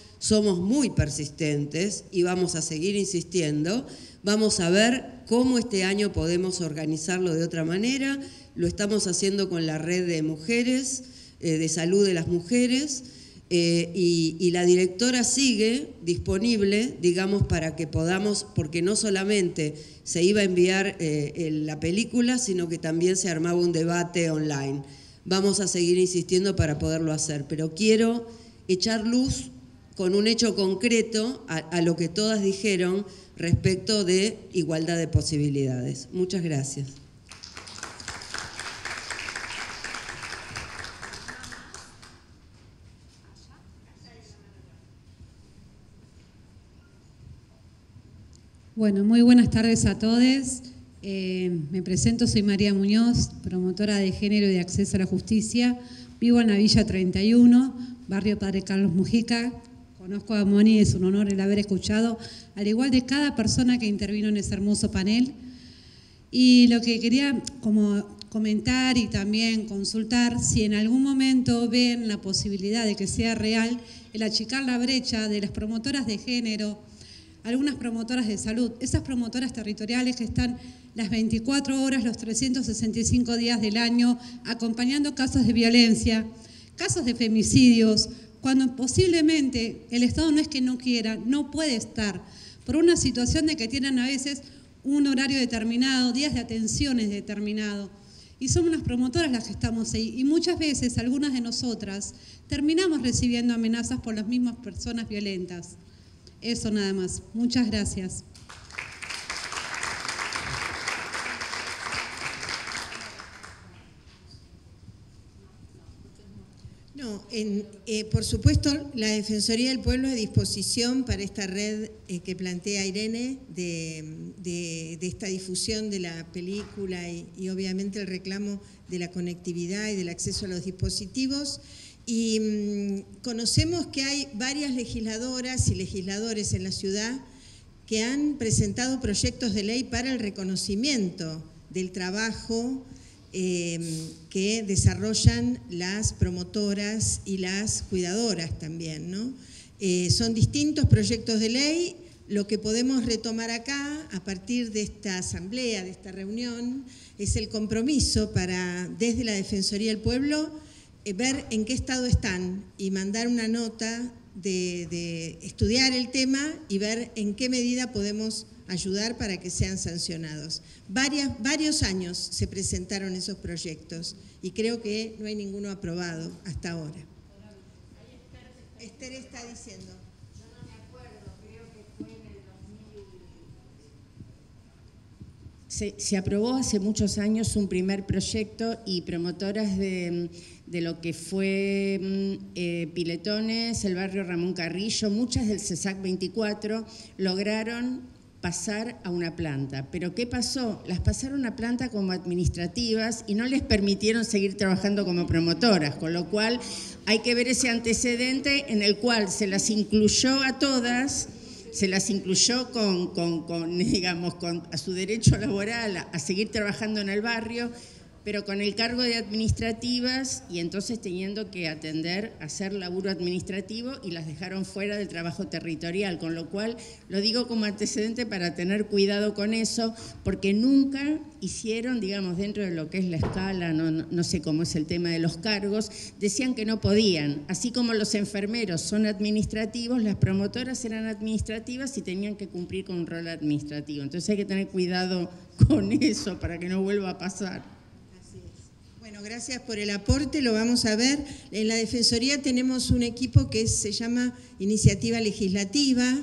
muy persistentes y vamos a seguir insistiendo. Vamos a ver cómo este año podemos organizarlo de otra manera. Lo estamos haciendo con la red de mujeres, de salud de las mujeres, y la directora sigue disponible, digamos, para que podamos, porque no solamente se iba a enviar la película, sino que también se armaba un debate online. Vamos a seguir insistiendo para poderlo hacer, pero quiero echar luz con un hecho concreto a lo que todas dijeron respecto de igualdad de posibilidades. Muchas gracias. Bueno, muy buenas tardes a todos. Me presento, soy María Muñoz, promotora de género y de acceso a la justicia. Vivo en la Villa 31, barrio Padre Carlos Mujica. Conozco a Moni, es un honor el haber escuchado, al igual de cada persona que intervino en ese hermoso panel. Y lo que quería como comentar y también consultar, si en algún momento ven la posibilidad de que sea real el achicar la brecha de las promotoras de género, algunas promotoras de salud, esas promotoras territoriales que están las 24 horas, los 365 días del año, acompañando casos de violencia, casos de femicidios, cuando posiblemente el Estado no es que no quiera, no puede estar, por una situación de que tienen a veces un horario determinado, días de atenciones determinados. Y somos las promotoras las que estamos ahí. Y muchas veces, algunas de nosotras, terminamos recibiendo amenazas por las mismas personas violentas. Eso nada más. Muchas gracias. No, por supuesto, la Defensoría del Pueblo es a disposición para esta red que plantea Irene de esta difusión de la película y obviamente el reclamo de la conectividad y del acceso a los dispositivos. Y conocemos que hay varias legisladoras y legisladores en la ciudad que han presentado proyectos de ley para el reconocimiento del trabajo que desarrollan las promotoras y las cuidadoras también, ¿no? Son distintos proyectos de ley. Lo que podemos retomar acá, a partir de esta asamblea, de esta reunión, es el compromiso para, desde la Defensoría del Pueblo, ver en qué estado están y mandar una nota de estudiar el tema y ver en qué medida podemos ayudar para que sean sancionados. Varios años se presentaron esos proyectos y creo que no hay ninguno aprobado hasta ahora. Esther está diciendo. Yo no me acuerdo, creo que fue en el 2000. Se aprobó hace muchos años un primer proyecto y promotoras de lo que fue Piletones, el barrio Ramón Carrillo, muchas del CESAC 24, lograron pasar a una planta. ¿Pero qué pasó? Las pasaron a planta como administrativas y no les permitieron seguir trabajando como promotoras, con lo cual hay que ver ese antecedente en el cual se las incluyó a todas, se las incluyó a su derecho laboral a seguir trabajando en el barrio, pero con el cargo de administrativas y entonces teniendo que hacer laburo administrativo y las dejaron fuera del trabajo territorial, con lo cual lo digo como antecedente para tener cuidado con eso, porque nunca hicieron, digamos, dentro de lo que es la escala, no sé cómo es el tema de los cargos, decían que no podían, así como los enfermeros son administrativos, las promotoras eran administrativas y tenían que cumplir con un rol administrativo, entonces hay que tener cuidado con eso para que no vuelva a pasar. Bueno, gracias por el aporte, lo vamos a ver. En la Defensoría tenemos un equipo que se llama Iniciativa Legislativa,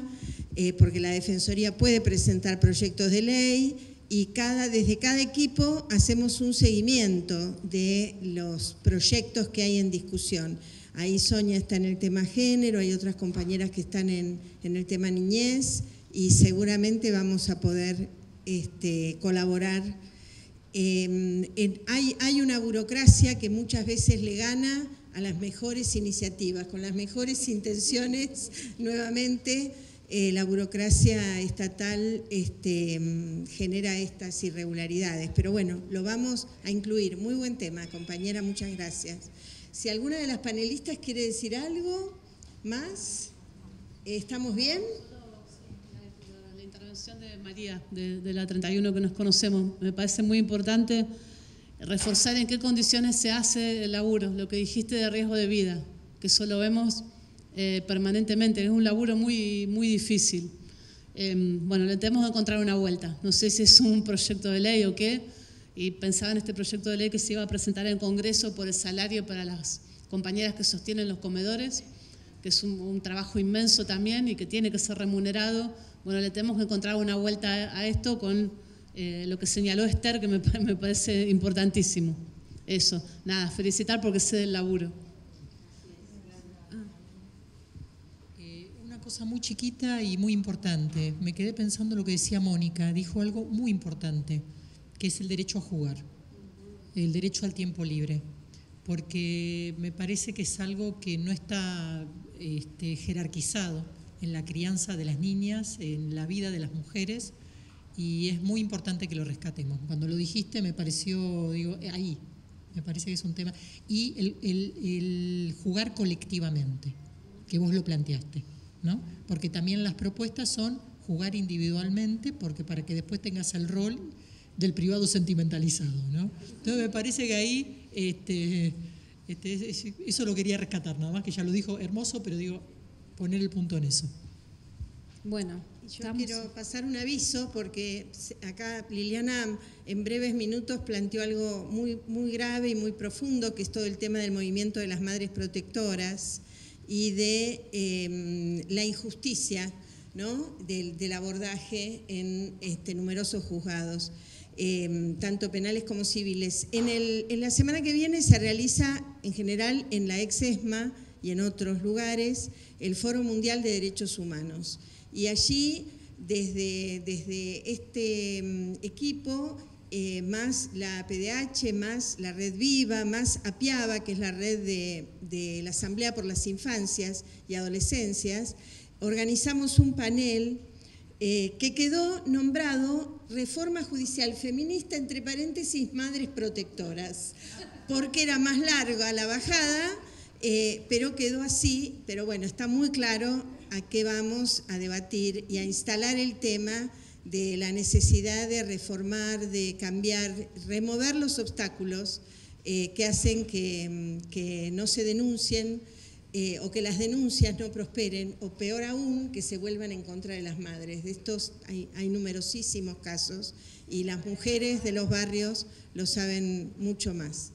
porque la Defensoría puede presentar proyectos de ley y desde cada equipo hacemos un seguimiento de los proyectos que hay en discusión. Ahí Sonia está en el tema género, hay otras compañeras que están en el tema niñez y seguramente vamos a poder colaborar. Hay una burocracia que muchas veces le gana a las mejores iniciativas, con las mejores intenciones, nuevamente la burocracia estatal genera estas irregularidades. Pero bueno, lo vamos a incluir. Muy buen tema, compañera, muchas gracias. Si alguna de las panelistas quiere decir algo más, ¿estamos bien? La intervención de María, de la 31 que nos conocemos, me parece muy importante reforzar en qué condiciones se hace el laburo, lo que dijiste de riesgo de vida, que eso lo vemos permanentemente, es un laburo muy, muy difícil. Bueno, le tenemos que encontrar una vuelta, no sé si es un proyecto de ley o qué, y pensaba en este proyecto de ley que se iba a presentar en el Congreso por el salario para las compañeras que sostienen los comedores, que es un trabajo inmenso también y que tiene que ser remunerado. Bueno, le tenemos que encontrar una vuelta a esto con lo que señaló Esther, que me parece importantísimo. Eso, nada, felicitar porque sé del laburo. Una cosa muy chiquita y muy importante. Me quedé pensando lo que decía Mónica, dijo algo muy importante, que es el derecho a jugar, el derecho al tiempo libre, porque me parece que es algo que no está jerarquizado en la crianza de las niñas, en la vida de las mujeres, y es muy importante que lo rescatemos. Cuando lo dijiste me pareció, ahí, me parece que es un tema. Y el jugar colectivamente, que vos lo planteaste, ¿no? Porque también las propuestas son jugar individualmente, porque para que después tengas el rol del privado sentimentalizado, ¿no? Entonces me parece que ahí eso lo quería rescatar, nada más que ya lo dijo hermoso, pero poner el punto en eso. Bueno, yo quiero pasar un aviso porque acá Liliana en breves minutos planteó algo muy, muy grave y muy profundo, que es todo el tema del movimiento de las madres protectoras y de la injusticia, ¿no? del abordaje en numerosos juzgados, tanto penales como civiles. En la semana que viene se realiza en general en la ex-ESMA y en otros lugares el Foro Mundial de Derechos Humanos. Y allí, desde este equipo, más la PDH, más la Red Viva, más APIABA, que es la red de la Asamblea por las Infancias y Adolescencias, organizamos un panel que quedó nombrado Reforma Judicial Feminista, entre paréntesis, Madres Protectoras, porque era más larga la bajada, pero quedó así. Pero bueno, está muy claro a qué vamos a debatir y a instalar el tema de la necesidad de reformar, de cambiar, remover los obstáculos que hacen que no se denuncien o que las denuncias no prosperen, o peor aún, que se vuelvan en contra de las madres. De estos hay numerosísimos casos y las mujeres de los barrios lo saben mucho más.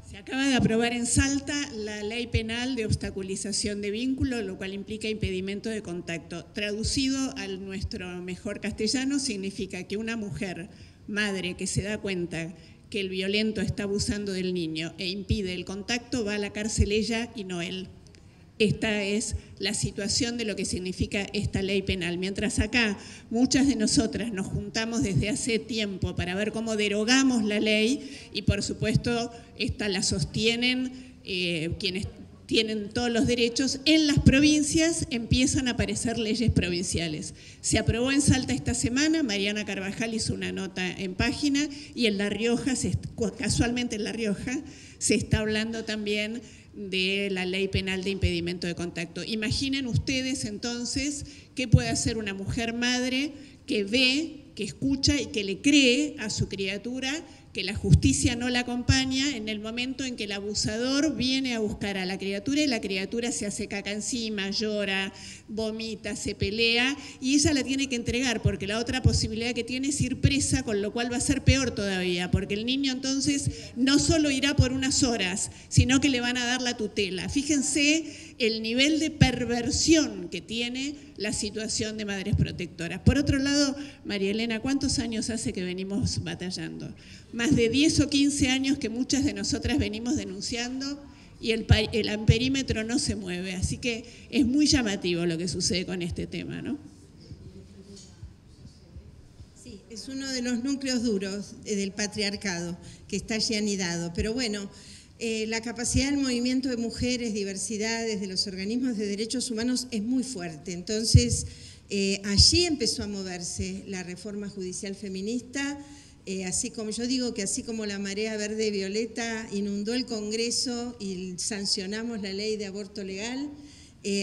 Se acaba de aprobar en Salta la ley penal de obstaculización de vínculo, lo cual implica impedimento de contacto. Traducido al nuestro mejor castellano, significa que una mujer, madre, que se da cuenta que el violento está abusando del niño e impide el contacto, va a la cárcel ella y no él. Esta es la situación de lo que significa esta ley penal. Mientras acá muchas de nosotras nos juntamos desde hace tiempo para ver cómo derogamos la ley, y por supuesto esta la sostienen quienes tienen todos los derechos, en las provincias empiezan a aparecer leyes provinciales. Se aprobó en Salta esta semana, Mariana Carvajal hizo una nota en página, y en La Rioja, casualmente en La Rioja, se está hablando también de la ley penal de impedimento de contacto. Imaginen ustedes entonces qué puede hacer una mujer madre que ve, que escucha y que le cree a su criatura que la justicia no la acompaña en el momento en que el abusador viene a buscar a la criatura y la criatura se hace caca encima, llora, vomita, se pelea, y ella la tiene que entregar, porque la otra posibilidad que tiene es ir presa, con lo cual va a ser peor todavía, porque el niño entonces no solo irá por unas horas, sino que le van a dar la tutela. Fíjense el nivel de perversión que tiene la situación de madres protectoras. Por otro lado, María Elena, ¿cuántos años hace que venimos batallando? Más de 10 o 15 años que muchas de nosotras venimos denunciando, y el amperímetro no se mueve. Así que es muy llamativo lo que sucede con este tema, ¿no? Sí, es uno de los núcleos duros del patriarcado que está allí anidado. Pero bueno, la capacidad del movimiento de mujeres, diversidades, de los organismos de derechos humanos es muy fuerte. Entonces, allí empezó a moverse la reforma judicial feminista, así como yo digo que así como la marea verde violeta inundó el Congreso y sancionamos la ley de aborto legal,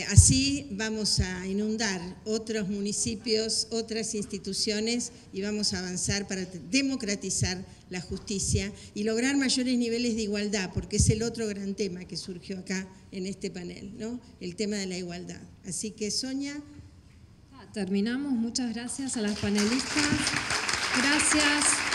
así vamos a inundar otros municipios, otras instituciones y vamos a avanzar para democratizar la justicia y lograr mayores niveles de igualdad, porque es el otro gran tema que surgió acá en este panel, ¿no? El tema de la igualdad. Así que, Sonia. Terminamos. Muchas gracias a las panelistas. Gracias.